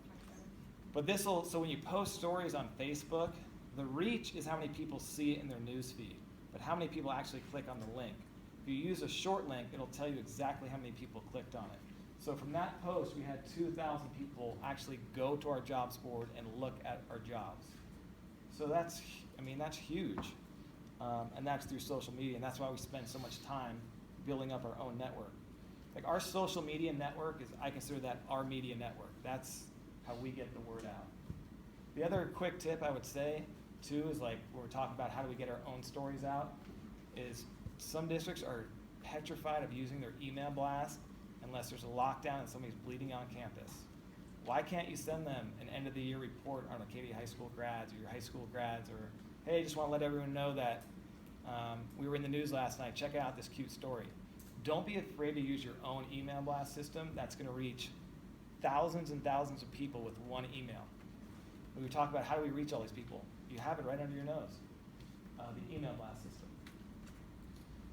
But so when you post stories on Facebook, the reach is how many people see it in their news feed, but how many people actually click on the link. If you use a short link, it'll tell you exactly how many people clicked on it. So from that post, we had 2,000 people actually go to our jobs board and look at our jobs. So that's huge. And that's through social media, and that's why we spend so much time building up our own network. Like, our social media network I consider that our media network. That's how we get the word out. The other quick tip I would say, too, is like, when we're talking about how do we get our own stories out, is some districts are petrified of using their email blast unless there's a lockdown and somebody's bleeding on campus. Why can't you send them an end of the year report on Arcadia High School grads or your high school grads, or, hey, just want to let everyone know that we were in the news last night, check out this cute story. Don't be afraid to use your own email blast system. That's going to reach thousands and thousands of people with one email. When we talk about how do we reach all these people, you have it right under your nose, the email blast system.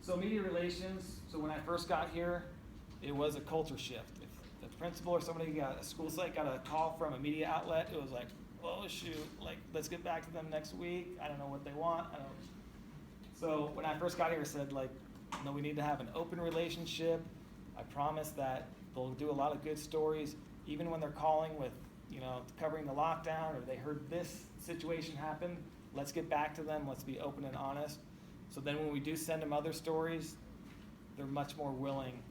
So media relations, so when I first got here, it was a culture shift. If the principal or somebody a school site got a call from a media outlet, it was like, oh shoot, like, let's get back to them next week. I don't know what they want. So when I first got here, I said, like, no, we need to have an open relationship. I promise that they'll do a lot of good stories, even when they're calling with, covering the lockdown, or they heard this situation happen. Let's get back to them. Let's be open and honest. So then when we do send them other stories, they're much more willing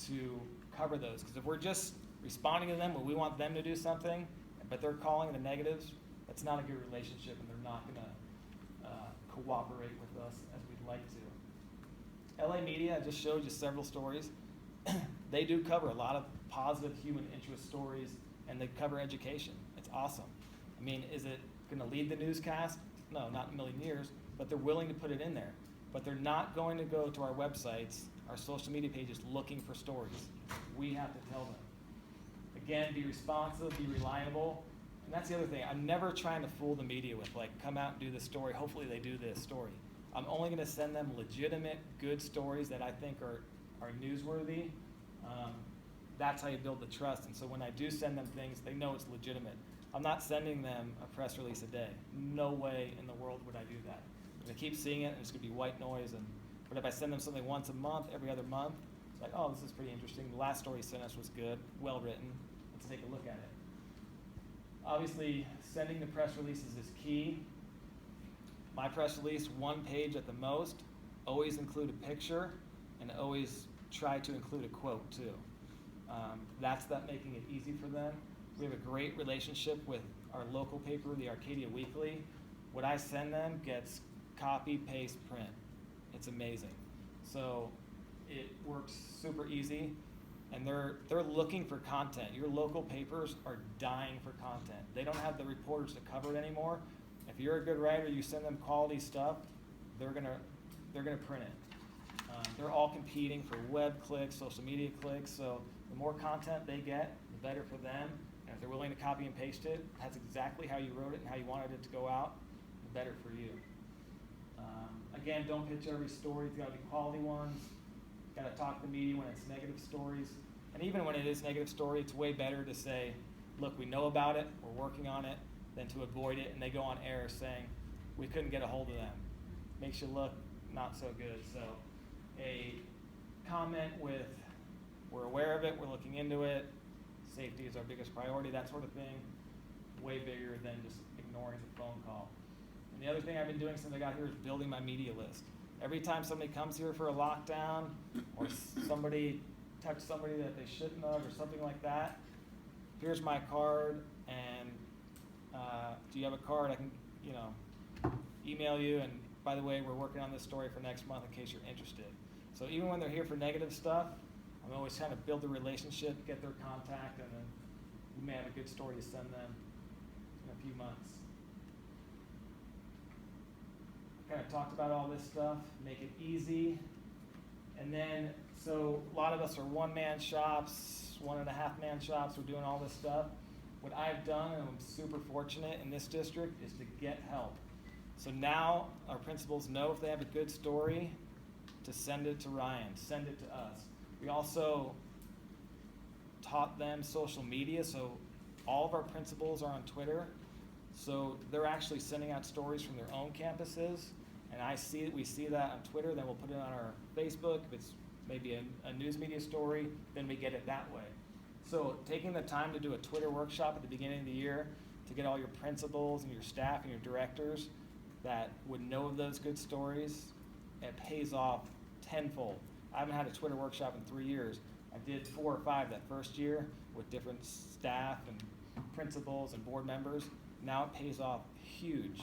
to cover those. Because if we're just responding to them when we want them to do something, but they're calling the negatives, that's not a good relationship, and they're not going to cooperate with us as we'd like to. LA Media, I just showed you several stories. They do cover a lot of positive human interest stories, and they cover education. It's awesome. I mean, is it going to lead the newscast? No, not in a million years, but they're willing to put it in there. But they're not going to go to our websites, our social media pages, looking for stories. We have to tell them. Again, be responsive, be reliable. And that's the other thing. I'm never trying to fool the media with, like, come out and do this story. Hopefully they do this story. I'm only going to send them legitimate, good stories that I think are newsworthy. That's how you build the trust. And so when I do send them things, they know it's legitimate. I'm not sending them a press release a day. No way in the world would I do that. I'm gonna keep seeing it, and it's gonna be white noise. But if I send them something once a month, every other month, it's like, oh, this is pretty interesting. The last story you sent us was good, well written. Let's take a look at it. Obviously, sending the press releases is key. My press release, 1 page at the most. Always include a picture, and always try to include a quote too. That's making it easy for them. We have a great relationship with our local paper, the Arcadia Weekly. What I send them gets copy, paste, print. It's amazing. So it works super easy, and they're looking for content. Your local papers are dying for content. They don't have the reporters to cover it anymore. If you're a good writer, you send them quality stuff, they're gonna print it. They're all competing for web clicks, social media clicks, so the more content they get, the better for them. And if they're willing to copy and paste it, that's exactly how you wrote it and how you wanted it to go out, the better for you. Again, don't pitch every story. It's gotta be quality ones. Gotta talk to the media when it's negative stories. And even when it is negative story, it's way better to say, look, we know about it, we're working on it, than to avoid it and they go on air saying, we couldn't get a hold of them. Makes you look not so good. So a comment with, we're aware of it, we're looking into it, safety is our biggest priority, that sort of thing, way bigger than just ignoring the phone call. And the other thing I've been doing since I got here is building my media list. Every time somebody comes here for a lockdown, or somebody touched somebody that they shouldn't have, or something like that, here's my card, and do you have a card? I can, email you, and by the way, we're working on this story for next month in case you're interested. So even when they're here for negative stuff, I'm always trying to build a relationship, get their contact, and then we may have a good story to send them in a few months. Kind of talked about all this stuff, make it easy. And then, so a lot of us are one-man shops, 1.5-man shops, we're doing all this stuff. What I've done, and I'm super fortunate in this district, is to get help. So now our principals know if they have a good story to send it to Ryan, send it to us. We also taught them social media, so all of our principals are on Twitter. So they're actually sending out stories from their own campuses, and we see that on Twitter, then we'll put it on our Facebook. If it's maybe a news media story, then we get it that way. So taking the time to do a Twitter workshop at the beginning of the year to get all your principals and your staff and your directors that would know of those good stories, it pays off tenfold. I haven't had a Twitter workshop in 3 years. I did 4 or 5 that first year with different staff and principals and board members. Now it pays off huge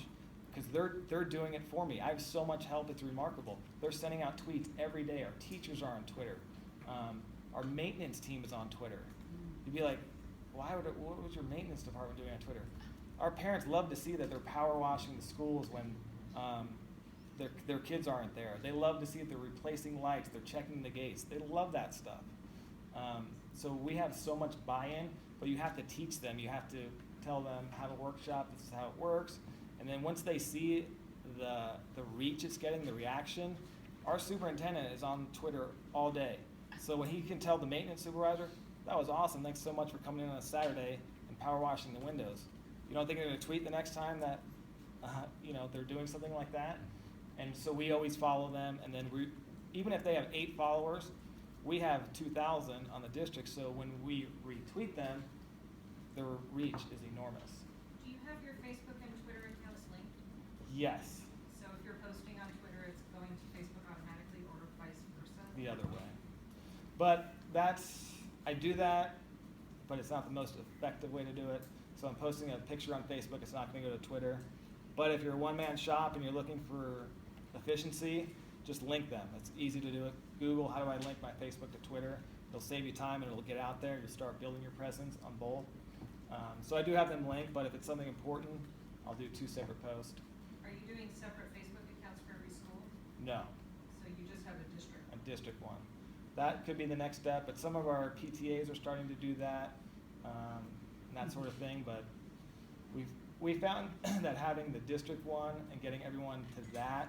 because they're doing it for me. I have so much help, it's remarkable. They're sending out tweets every day. Our teachers are on Twitter. Our maintenance team is on Twitter. You'd be like, what was your maintenance department doing on Twitter? Our parents love to see that they're power washing the schools when their kids aren't there. They love to see that they're replacing lights, they're checking the gates. They love that stuff. So we have so much buy-in, but you have to teach them. You have to tell them, have a workshop, this is how it works. And then once they see the reach it's getting, the reaction, our superintendent is on Twitter all day. So when he can tell the maintenance supervisor, that was awesome, thanks so much for coming in on a Saturday and power washing the windows. You don't think they're gonna tweet the next time that they're doing something like that? And so we always follow them, and then even if they have 8 followers, we have 2,000 on the district, so when we retweet them, their reach is enormous. Do you have your Facebook and Twitter accounts linked? Yes, So if you're posting on Twitter, it's going to Facebook automatically, or vice versa? the other way. But I do that, but it's not the most effective way to do it. So I'm posting a picture on Facebook, it's not gonna go to Twitter. But if you're a one-man shop and you're looking for efficiency, just link them. It's easy to do it. Google, how do I link my Facebook to Twitter? It'll save you time and it'll get out there. You'll start building your presence on both. So I do have them linked, but if it's something important, I'll do 2 separate posts. Are you doing separate Facebook accounts for every school? No, So you just have a district? a district one. That could be the next step, but some of our PTAs are starting to do that, and that sort of thing, but we found that having the district one and getting everyone to that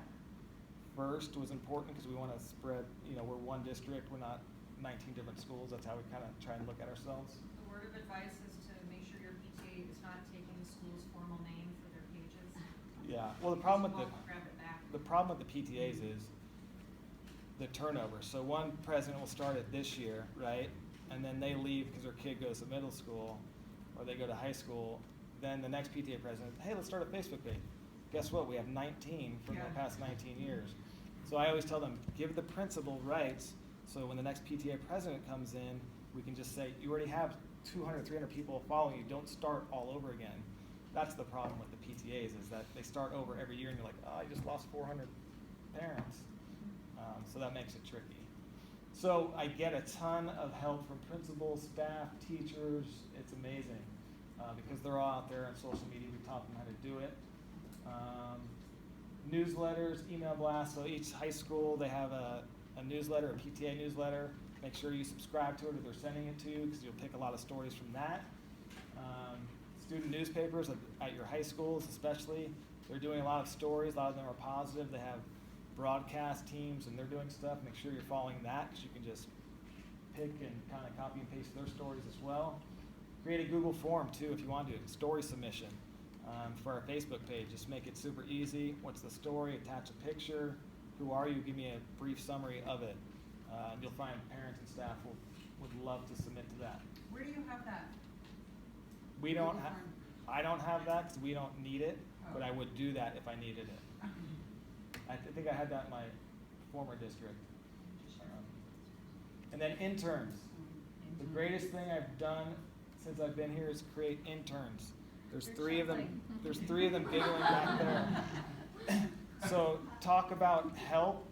first was important because we want to spread, we're one district, we're not 19 different schools. That's how we kind of try and look at ourselves. The word of advice is to make sure your PTA actually is not taking the school's formal name for their pages. Yeah, well, the problem with Won't grab it back. the problem with the PTAs is the turnover. So one president will start it this year, right? And then they leave because their kid goes to middle school or they go to high school. Then the next PTA president, hey, let's start a Facebook page. Guess what? We have 19 from the past 19 years. So I always tell them, give the principal rights, so when the next PTA president comes in, we can just say, you already have 200, 300 people following you, don't start all over again. That's the problem with the PTAs, is that they start over every year and you're like, oh, I just lost 400 parents. So that makes it tricky. So I get a ton of help from principals, staff, teachers. It's amazing because they're all out there on social media. We taught them how to do it. Newsletters, email blasts. So each high school, they have a newsletter, a PTA newsletter. Make sure you subscribe to it or they're sending it to you because you'll pick a lot of stories from that. Student newspapers at your high schools especially, they're doing a lot of stories. A lot of them are positive. They have broadcast teams and they're doing stuff. Make sure you're following that because you can just pick and kind of copy and paste their stories as well. Create a Google form too if you want to do it. Story submission for our Facebook page. Just make it super easy. What's the story? Attach a picture. Who are you? Give me a brief summary of it. And you'll find parents and staff would love to submit to that. Where do you have that? We don't have. I don't have that because we don't need it, but I would do that if I needed it. I think I had that in my former district. And then interns. The greatest thing I've done since I've been here is create interns. There's three of them. There's three of them giggling back there. So talk about help.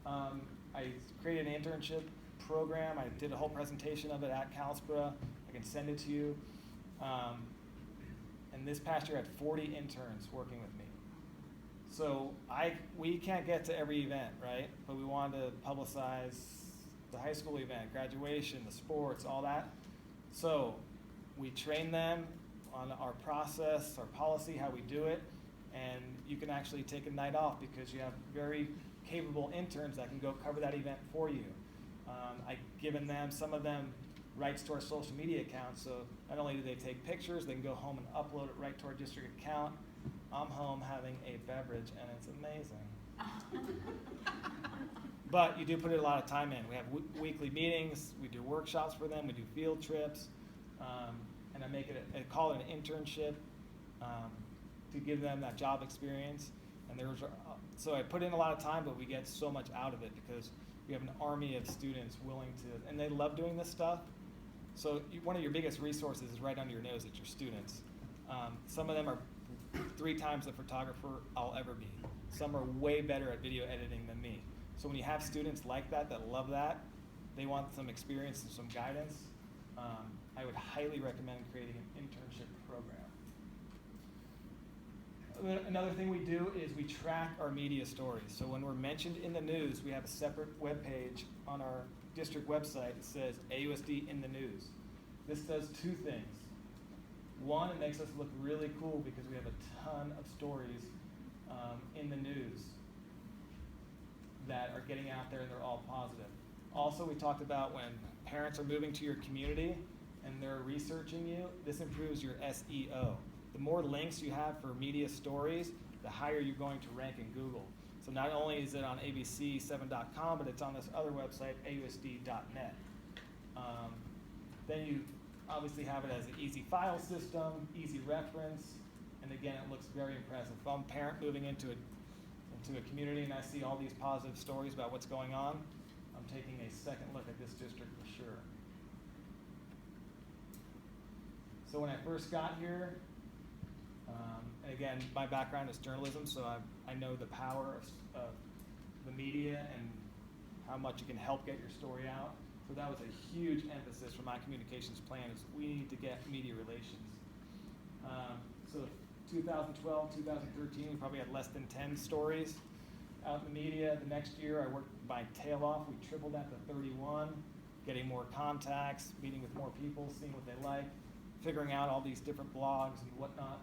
I created an internship program. I did a whole presentation of it at CalSPRA. I can send it to you. And this past year I had 40 interns working with me. So we can't get to every event, right? But we wanted to publicize the high school event, graduation, the sports, all that. So we train them on our process, our policy, how we do it, and you can actually take a night off because you have very capable interns that can go cover that event for you. I've given them, some of them, rights to our social media accounts, so not only do they take pictures, they can go home and upload it right to our district account. I'm home having a beverage, and it's amazing. But you do put a lot of time in. We have weekly meetings, we do workshops for them, we do field trips, and I call it an internship to give them that job experience. And so I put in a lot of time, but we get so much out of it because we have an army of students willing to, and they love doing this stuff. So one of your biggest resources is right under your nose. It's your students. Some of them are 3 times the photographer I'll ever be. Some are way better at video editing than me. So when you have students like that love that, they want some experience and some guidance, I would highly recommend creating an internship program. Another thing we do is we track our media stories. So when we're mentioned in the news, we have a separate web page on our district website that says AUSD in the news. This does 2 things. One, it makes us look really cool because we have a ton of stories in the news that are getting out there and they're all positive. Also, we talked about when parents are moving to your community and they're researching you, this improves your SEO. The more links you have for media stories, the higher you're going to rank in Google. So not only is it on abc7.com, but it's on this other website, ausd.net. Then you obviously have it as an easy file system, easy reference, and again, it looks very impressive. If I'm a parent moving into a community and I see all these positive stories about what's going on, I'm taking a second look at this district for sure. So when I first got here, and again, my background is journalism, so I know the power of the media and how much it can help get your story out. So that was a huge emphasis for my communications plan is we need to get media relations. So 2012, 2013, we probably had less than 10 stories out in the media. The next year, I worked my tail off. We tripled that to 31, getting more contacts, meeting with more people, seeing what they like, figuring out all these different blogs and whatnot,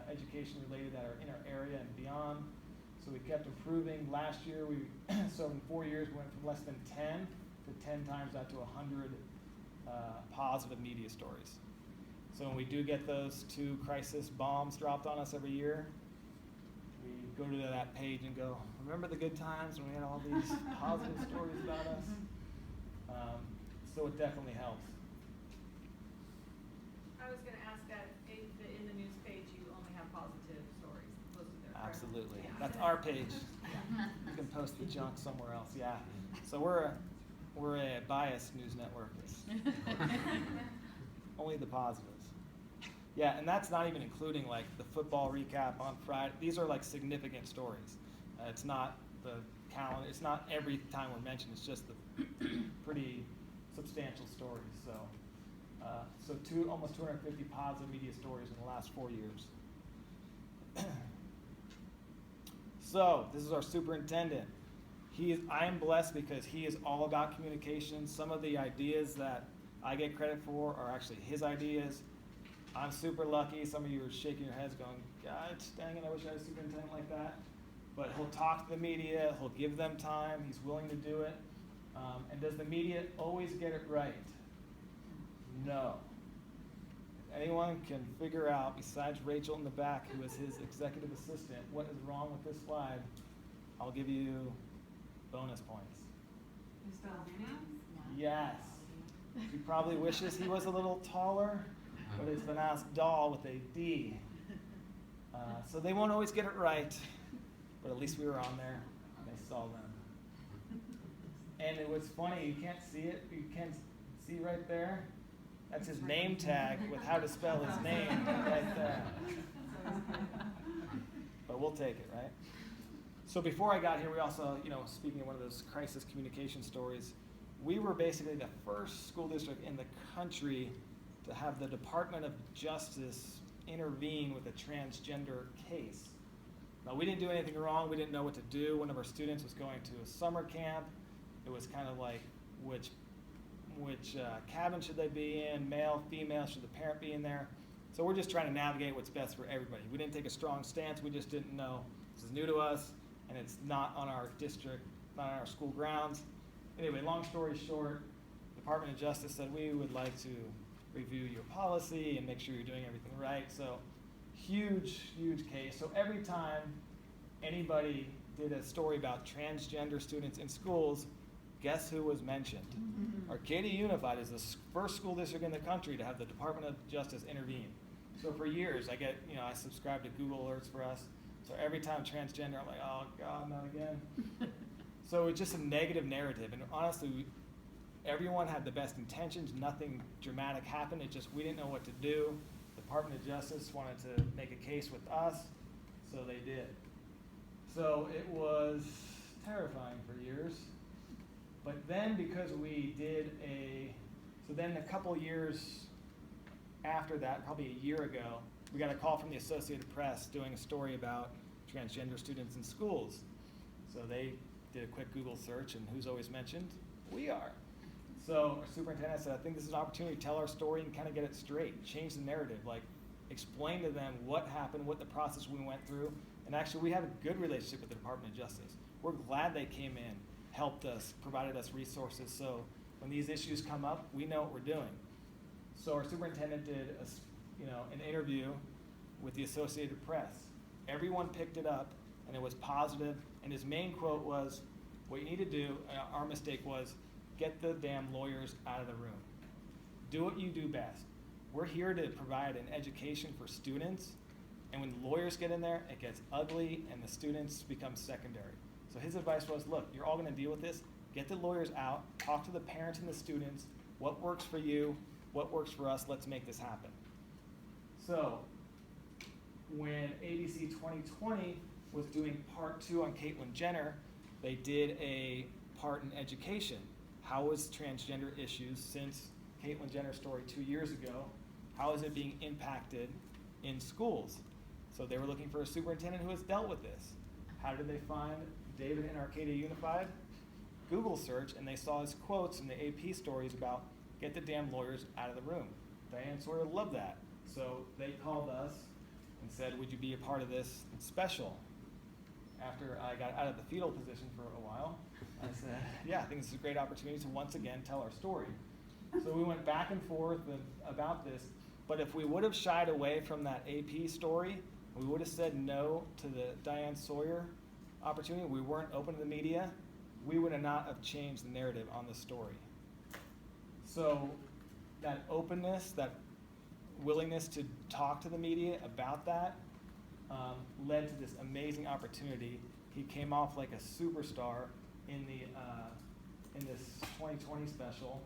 education related that are in our area and beyond. So we kept improving. Last year, so in 4 years, we went from less than 10 to 10 times that to 100 positive media stories. So when we do get those 2 crisis bombs dropped on us every year, we go to that page and go, remember the good times when we had all these positive stories about us? So it definitely helps. I was gonna ask that in the news page, you only have positive stories posted there, correct? Absolutely. Yeah. That's our page. You can post the junk somewhere else, yeah. So we're a biased news network. Only the positives. Yeah, and that's not even including like the football recap on Friday. These are like significant stories. It's not the calendar. It's not every time we're mentioned. It's just the pretty substantial stories. So, almost 250 positive media stories in the last 4 years. So this is our superintendent. I am blessed because he is all about communication. Some of the ideas that I get credit for are actually his ideas. I'm super lucky. Some of you are shaking your heads going, God, dang it, I wish I had a superintendent like that. But he'll talk to the media. He'll give them time. He's willing to do it. And does the media always get it right? No. If anyone can figure out, besides Rachel in the back, who is his executive assistant, what is wrong with this slide, I'll give you bonus points. Yes. He probably wishes he was a little taller, but it's pronounced doll with a D. So they won't always get it right, but at least we were on there and they saw them. And it was funny, you can't see it, you can't see right there? That's his name tag with how to spell his name right there. But we'll take it, right? So before I got here, we also, speaking of one of those crisis communication stories, we were basically the first school district in the country to have the Department of Justice intervene with a transgender case. Now, we didn't do anything wrong. We didn't know what to do. One of our students was going to a summer camp. It was kind of like, which cabin should they be in, male, female, should the parent be in there? So we're just trying to navigate what's best for everybody. We didn't take a strong stance. We just didn't know. This is new to us, and it's not on our district, not on our school grounds. Anyway, long story short, the Department of Justice said we would like to review your policy and make sure you're doing everything right. So huge, huge case. So every time anybody did a story about transgender students in schools, guess who was mentioned? Mm-hmm. Arcadia Unified is the first school district in the country to have the Department of Justice intervene. So for years, I subscribe to Google Alerts for us. So every time transgender, I'm like, oh God, not again. So it's just a negative narrative. And honestly, everyone had the best intentions. Nothing dramatic happened. It just, we didn't know what to do. The Department of Justice wanted to make a case with us, so they did. So it was terrifying for years. But then because we did then a couple years after that, probably a year ago, we got a call from the Associated Press doing a story about transgender students in schools. So they did a quick Google search, and who's always mentioned? We are. So our superintendent said, I think this is an opportunity to tell our story and kind of get it straight, change the narrative, like explain to them what happened, what the process we went through. And actually, we have a good relationship with the Department of Justice. We're glad they came in, helped us, provided us resources. So when these issues come up, we know what we're doing. So our superintendent did an interview with the Associated Press. Everyone picked it up, and it was positive. And his main quote was, what you need to do, our mistake was, get the damn lawyers out of the room. Do what you do best. We're here to provide an education for students, and when lawyers get in there, it gets ugly and the students become secondary. So his advice was, look, you're all gonna deal with this. Get the lawyers out, talk to the parents and the students. What works for you? What works for us? Let's make this happen. So when ABC 2020 was doing part 2 on Caitlyn Jenner, they did a part in education. How was transgender issues since Caitlyn Jenner's story 2 years ago, how is it being impacted in schools? So they were looking for a superintendent who has dealt with this. How did they find David in Arcadia Unified? Google search, and they saw his quotes in the AP stories about get the damn lawyers out of the room. Diane Sawyer loved that. So they called us and said, would you be a part of this special? After I got out of the fetal position for a while, I said, yeah, I think this is a great opportunity to once again tell our story. So we went back and forth about this, But if we would have shied away from that AP story, we would have said no to the Diane Sawyer opportunity, we weren't open to the media, we would have not have changed the narrative on the story. So that openness, that willingness to talk to the media about that led to this amazing opportunity. He came off like a superstar in this 2020 special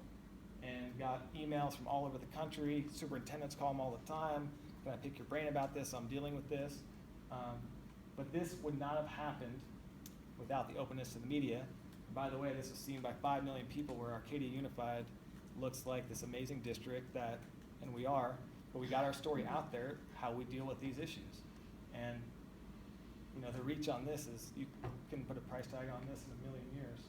and got emails from all over the country. Superintendents call him all the time. Can I pick your brain about this? I'm dealing with this. But this would not have happened without the openness to the media. By the way, this is seen by 5 million people where Arcadia Unified looks like this amazing district that, and we are, but we got our story out there, how we deal with these issues. And you know, the reach on this is, you can put a price tag on this in 1 million years.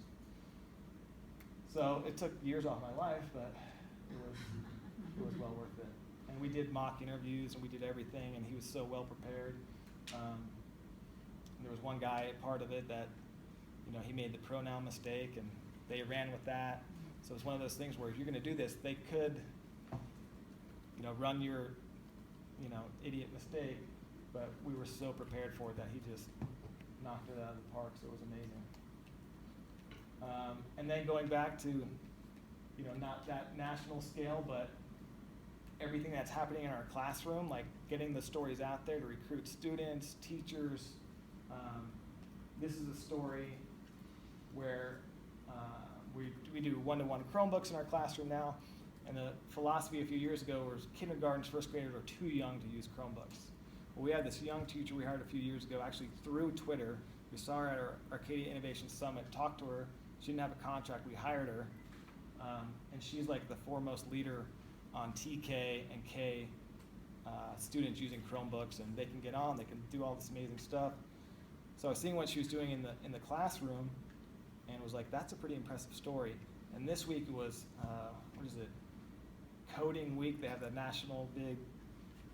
So it took years off my life, but it was well worth it. And we did mock interviews and we did everything, and he was so well prepared. And there was one guy, part of it, that you know, he made the pronoun mistake and they ran with that. So it's one of those things where if you're going to do this, they could, you know, run your, you know, idiot mistake, but we were so prepared for it that he just knocked it out of the park, so it was amazing. And then going back to, you know, not that national scale, but everything that's happening in our classroom, like getting the stories out there to recruit students, teachers. This is a story where we do one-to-one Chromebooks in our classroom now, and the philosophy a few years ago was kindergartens, first graders are too young to use Chromebooks. Well, we had this young teacher we hired a few years ago, actually through Twitter. We saw her at our Arcadia Innovation Summit, talked to her. She didn't have a contract, we hired her, and she's like the foremost leader on TK and K students using Chromebooks, and they can get on, they can do all this amazing stuff. So I was seeing what she was doing in the classroom, and was like, that's a pretty impressive story. And this week was, what is it? Coding week. They have the national big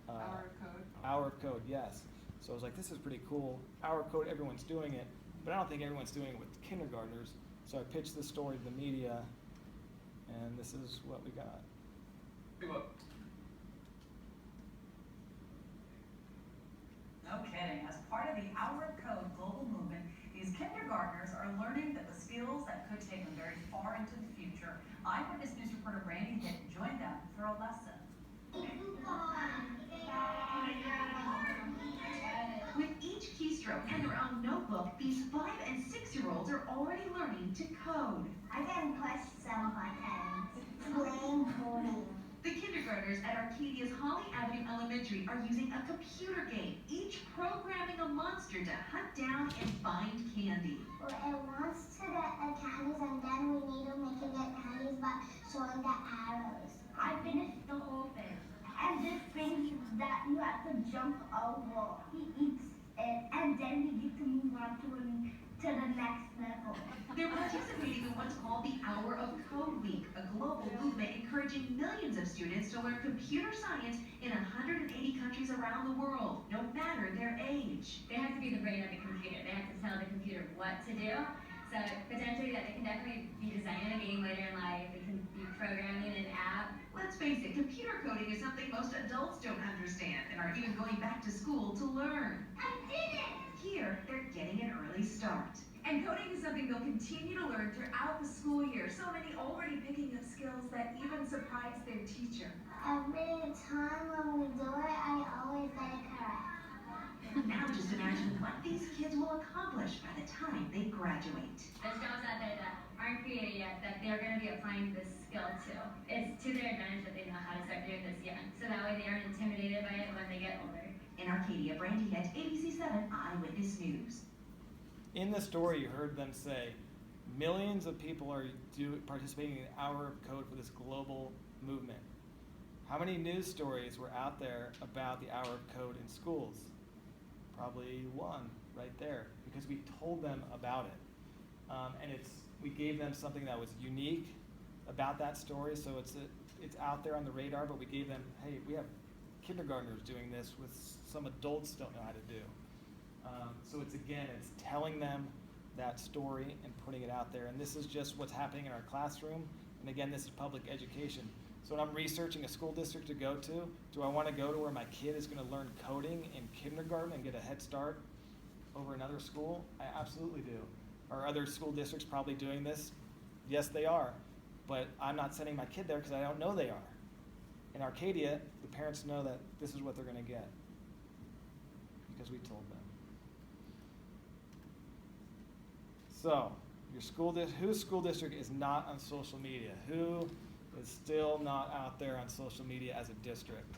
Hour of Code. Hour of Code, yes. So I was like, this is pretty cool. Hour of Code, everyone's doing it, but I don't think everyone's doing it with kindergartners. So I pitched this story to the media, and this is what we got. No kidding. As part of the Hour of Code global movement, these kindergartners are learning that the skills that could take them very far into the future. Eyewitness News reporter Brandy Hitt joined them for a lesson. With each keystroke and their own notebook, these 5- and 6-year-olds are already learning to code. I can push some buttons. Playing coding. The kindergartners at Arcadia's Holly Avenue Elementary are using a computer game, each programming a monster to hunt down and find candy. Well, it wants to get the candies, and then we need to make it get candies by showing the arrows. I finished the whole thing. And this thing that you have to jump over, he eats it, and then we get to move on to the next level. They're participating in what's called the Hour of Code Week, a global movement encouraging millions of students to learn computer science in 180 countries around the world, no matter their age. They have to be the brain of the computer. They have to tell the computer what to do. So potentially that they can definitely be designing a game later in life. They can be programming an app. Let's face it, computer coding is something most adults don't understand and are even going back to school to learn. I did it! Here, they're getting an early start. And coding is something they'll continue to learn throughout the school year. So many already picking up skills that even surprise their teacher. Every time when we do it, I always get it correct. Now just imagine what these kids will accomplish by the time they graduate. There's jobs out there that aren't created yet that they're going to be applying this skill to. It's to their advantage that they know how to start doing this young. So that way they aren't intimidated by it when they get older. In Arcadia, Brandy Hitt, ABC7 Eyewitness News. In the story, you heard them say, millions of people are participating in the Hour of Code for this global movement. How many news stories were out there about the Hour of Code in schools? Probably one right there, because we told them about it. And we gave them something that was unique about that story, so it's out there on the radar, but we gave them, hey, we have kindergartners doing this with some adults don't know how to do. So it's telling them that story and putting it out there. And this is just what's happening in our classroom. And again, this is public education. So when I'm researching a school district to go to, do I want to go to where my kid is going to learn coding in kindergarten and get a head start over another school? I absolutely do. Are other school districts probably doing this? Yes, they are. But I'm not sending my kid there because I don't know they are. In Arcadia, the parents know that this is what they're going to get because we told them. So, whose school district is not on social media? Who is still not out there on social media as a district?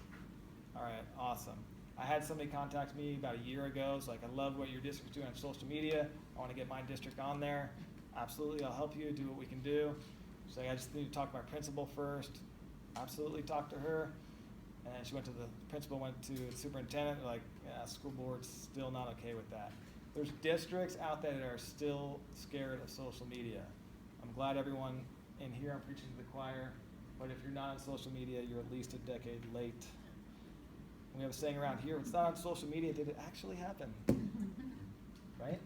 All right, awesome. I had somebody contact me about a year ago. It's like, I love what your district's doing on social media. I want to get my district on there. Absolutely, I'll help you do what we can do. She's like, I just need to talk to my principal first. Absolutely, talk to her. And then she went to the principal, went to the superintendent. Like, yeah, school board's still not okay with that. There's districts out there that are still scared of social media. I'm glad everyone in here, I'm preaching to the choir, but if you're not on social media, you're at least a decade late. We have a saying around here, if it's not on social media, did it actually happen? Right?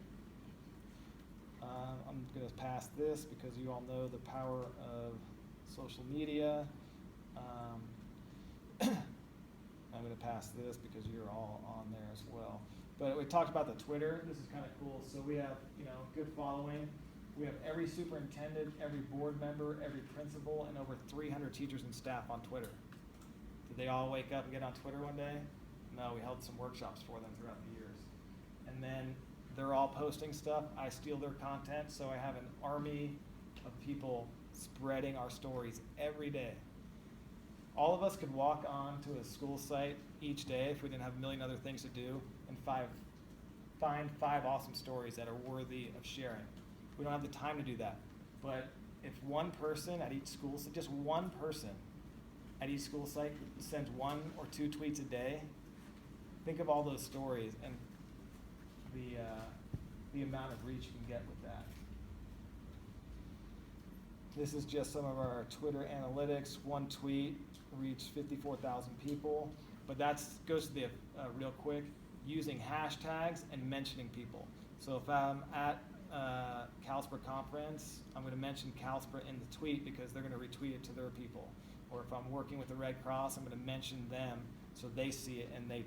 I'm going to pass this because you all know the power of social media. I'm going to pass this because you're all on there as well. But we talked about the Twitter. This is kind of cool. So we have, good following. We have every superintendent, every board member, every principal, and over 300 teachers and staff on Twitter. Did they all wake up and get on Twitter one day? No, we held some workshops for them throughout the years. And then they're all posting stuff. I steal their content, so I have an army of people spreading our stories every day. All of us could walk on to a school site each day if we didn't have a million other things to do and find 5 awesome stories that are worthy of sharing. We don't have the time to do that. But if one person at each school, so just one person at each school site sends 1 or 2 tweets a day, think of all those stories and the amount of reach you can get with that. This is just some of our Twitter analytics. 1 tweet reached 54,000 people, but that goes to the real quick, using hashtags and mentioning people. So if I'm at CalSPRA conference, I'm going to mention CalSPRA in the tweet because they're going to retweet it to their people. Or if I'm working with the Red Cross, I'm going to mention them so they see it and they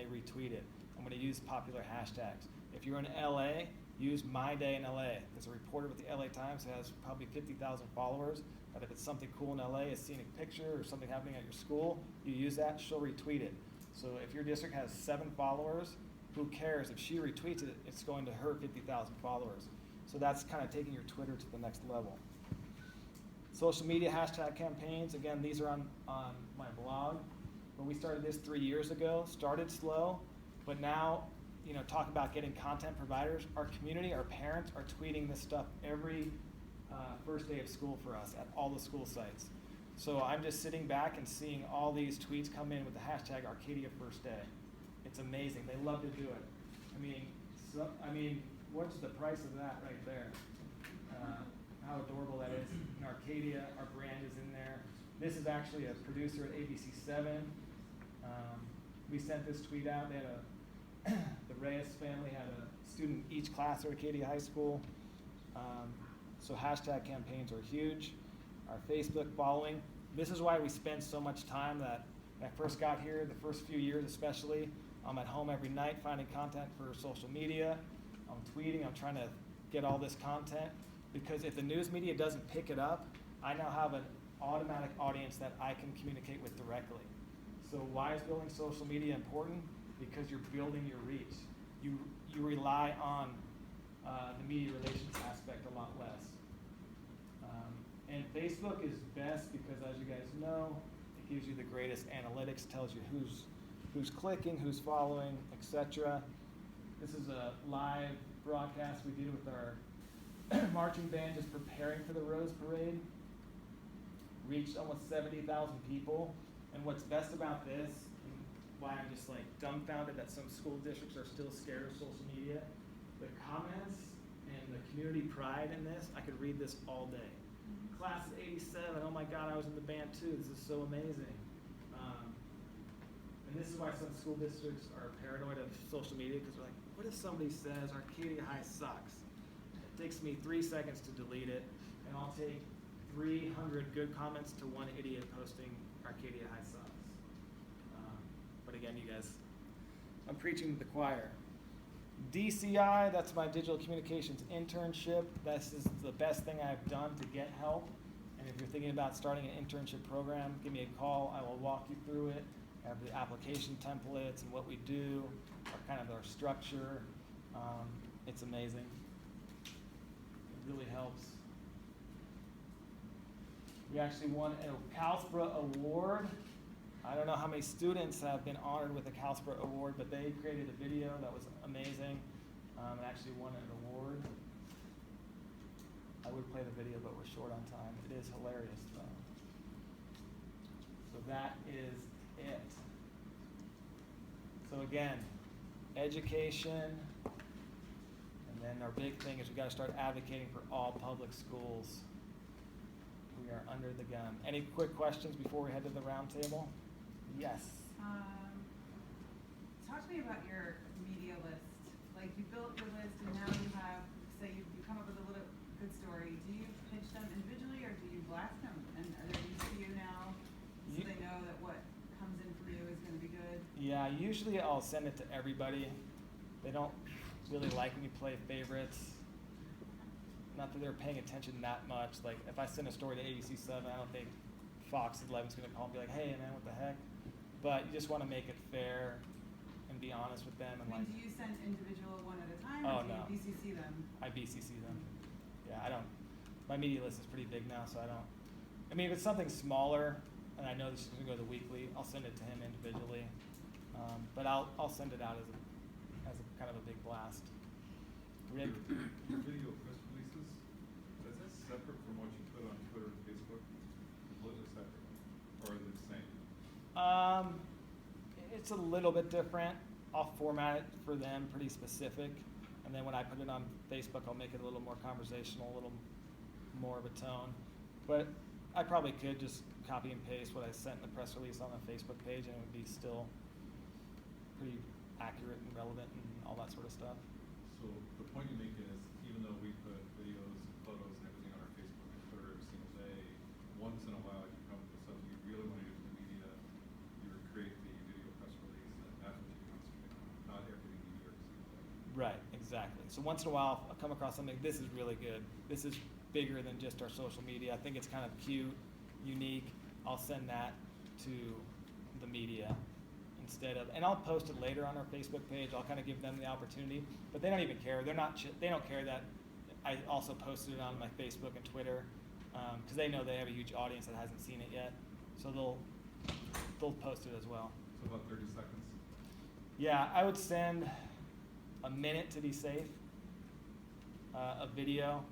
retweet it. I'm going to use popular hashtags. If you're in LA, use My Day in LA. There's a reporter with the LA Times that has probably 50,000 followers. But if it's something cool in LA, a scenic picture or something happening at your school, you use that, she'll retweet it. So if your district has 7 followers, who cares? If she retweets it, it's going to her 50,000 followers. So that's kind of taking your Twitter to the next level. Social media hashtag campaigns, again, these are on my blog. But we started this 3 years ago, started slow, but now, talk about getting content providers. Our community, our parents are tweeting this stuff every first day of school for us at all the school sites. So I'm just sitting back and seeing all these tweets come in with the hashtag Arcadia First Day. It's amazing. They love to do it. I mean, what's the price of that right there? How adorable that is. In Arcadia, our brand is in there. This is actually a producer at ABC7. We sent this tweet out. They had the Reyes family had a student in each class at Arcadia High School. So hashtag campaigns are huge. Our Facebook following. This is why we spend so much time that when I first got here, the first few years especially, I'm at home every night finding content for social media. I'm tweeting, I'm trying to get all this content. Because if the news media doesn't pick it up, I now have an automatic audience that I can communicate with directly. So why is building social media important? Because you're building your reach. You rely on the media relations aspect a lot less. And Facebook is best because, as you guys know, it gives you the greatest analytics, tells you who's clicking, who's following, etc. This is a live broadcast we did with our marching band just preparing for the Rose Parade. Reached almost 70,000 people. And what's best about this, and why I'm just like dumbfounded that some school districts are still scared of social media, the comments and the community pride in this, I could read this all day. Class of 87, oh my God, I was in the band too. This is so amazing. And this is why some school districts are paranoid of social media, because they're like, what if somebody says Arcadia High sucks? It takes me 3 seconds to delete it, and I'll take 300 good comments to one idiot posting Arcadia High sucks. But again, you guys, I'm preaching to the choir. DCI, that's my digital communications internship. This is the best thing I've done to get help. And if you're thinking about starting an internship program, give me a call. I will walk you through it. I have the application templates and what we do, kind of our structure. It's amazing. It really helps. We actually won a CalSPRA award. I don't know how many students have been honored with a CalSPRA award, but they created a video that was amazing and actually won an award. I would play the video, but we're short on time. It is hilarious, though. So that is it. So again, education, and then our big thing is we got to start advocating for all public schools. We are under the gun. Any quick questions before we head to the round table? Yes. Talk to me about your media list. Like, you built your list and now you have, say you come up with a little good story. Do you pitch them individually or do you blast them? And are they used to you now so they know that what comes in from you is going to be good? Yeah, usually I'll send it to everybody. They don't really like when you play favorites. Not that they're paying attention that much. Like, if I send a story to ABC7, I don't think Fox 11's going to call and be like, hey, man, what the heck? But you just want to make it fair and be honest with them. And do you send individual one at a time oh, or do no. you BCC them? I BCC them. Yeah, I don't. My media list is pretty big now, so I don't. I mean, if it's something smaller and I know this is going to go to the weekly, I'll send it to him individually. But I'll send it out as a kind of a big blast. Rick? Your video press releases, is that separate from what you put on Twitter and Facebook? Completely separate? Or are they the same? It's a little bit different. I'll format it for them pretty specific. And then when I put it on Facebook, I'll make it a little more conversational, a little more of a tone. But I probably could just copy and paste what I sent in the press release on the Facebook page and it would be still pretty accurate and relevant and all that sort of stuff. So the point you're making is, even though we put videos, photos, and everything on our Facebook and Twitter every single day, once in a while you come up with something you really want to use in the media, you would create the video press release, and that's what you concentrate on, not everything you do every single day. Right, exactly. So once in a while I'll come across something, this is really good. This is bigger than just our social media. I think it's kind of cute, unique. I'll send that to the media. Instead of, and I'll post it later on our Facebook page. I'll kind of give them the opportunity, but they don't even care. They don't care that I also posted it on my Facebook and Twitter because they know they have a huge audience that hasn't seen it yet, so they'll post it as well. So about 30 seconds. Yeah, I would send a minute to be safe. A video.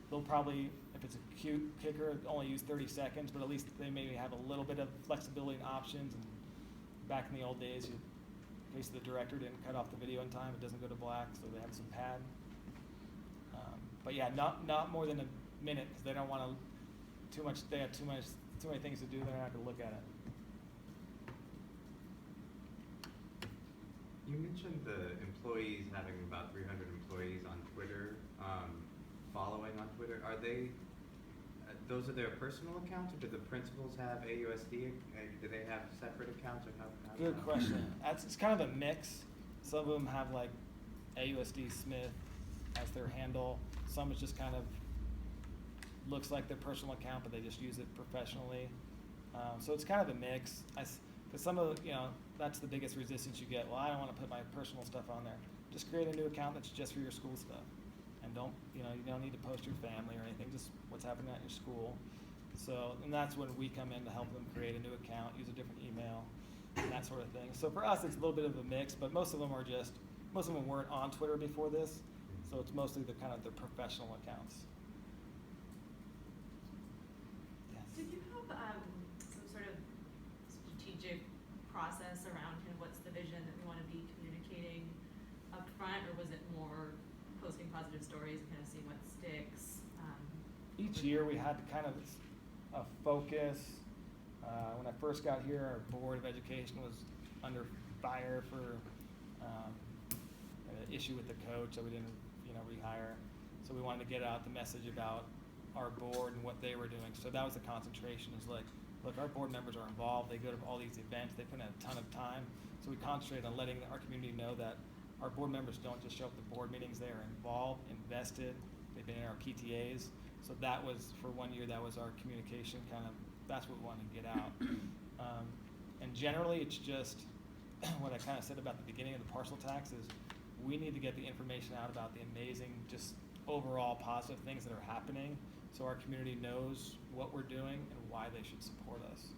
They'll probably, if it's a cute kicker, only use 30 seconds, but at least they maybe have a little bit of flexibility and options. And back in the old days, in case the director didn't cut off the video in time, it doesn't go to black, so they have some pad. But yeah, not more than a minute because they don't want to too much. They have too many things to do. They're not going to look at it. You mentioned the employees having about 300 employees on Twitter, following on Twitter. Are they? Those are their personal accounts, or do the principals have AUSD? Do they have separate accounts, or how Good question. It's kind of a mix. Some of them have like AUSD Smith as their handle. Some is just kind of looks like their personal account, but they just use it professionally. So it's kind of a mix. Because some of that's the biggest resistance you get. Well, I don't want to put my personal stuff on there. Just create a new account that's just for your school stuff. And you don't need to post your family or anything, just what's happening at your school. So, and that's when we come in to help them create a new account, use a different email, and that sort of thing. So for us, it's a little bit of a mix, but most of them weren't on Twitter before this, so it's mostly the professional accounts. Yes. Did you have some sort of strategic process around what's the vision that we want to be communicating up front, or was it more posting positive stories and kind of seeing what sticks? Each year we had kind of a focus. When I first got here, our Board of Education was under fire for an issue with the coach that we didn't rehire. So we wanted to get out the message about our board and what they were doing. So that was the concentration, is like, look, our board members are involved, they go to all these events, they put in a ton of time. So we concentrated on letting our community know that our board members don't just show up to board meetings, they are involved, invested, they've been in our PTAs. So that was, for 1 year, that was our communication kind of, that's what we wanted to get out. And generally, it's just what I kind of said about the beginning of the parcel tax is we need to get the information out about the amazing, just overall positive things that are happening, so our community knows what we're doing and why they should support us.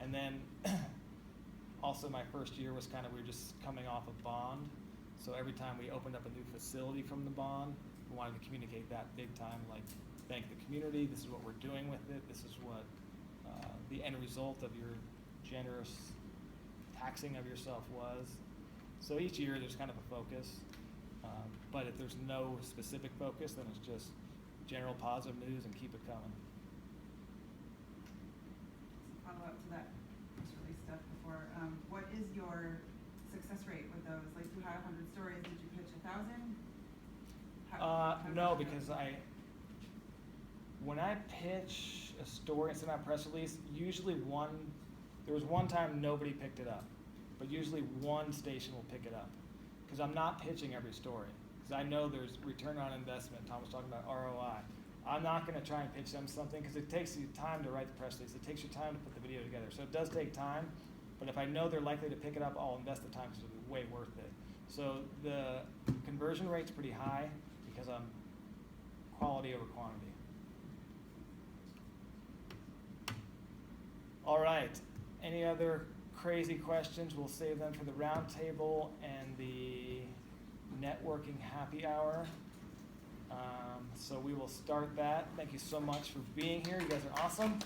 And then also my first year was kind of, we were just coming off a bond. So every time we opened up a new facility from the bond, we wanted to communicate that big time, like, thank the community, this is what we're doing with it, this is what the end result of your generous taxing of yourself was. So each year there's kind of a focus, but if there's no specific focus, then it's just general positive news and keep it coming. Follow up to that press release stuff before. What is your success rate with those? Like, you had 100 stories, did you pitch 1,000? No, because when I pitch a story and send out a press release, usually there was one time nobody picked it up, but usually one station will pick it up. Because I'm not pitching every story, because I know there's return on investment. Tom was talking about ROI. I'm not going to try and pitch them something, because it takes you time to write the press release. It takes you time to put the video together. So it does take time, but if I know they're likely to pick it up, I'll invest the time, because it'll be way worth it. So the conversion rate's pretty high, because I'm quality over quantity. All right, any other crazy questions? We'll save them for the roundtable and the networking happy hour. So we will start that. Thank you so much for being here. You guys are awesome.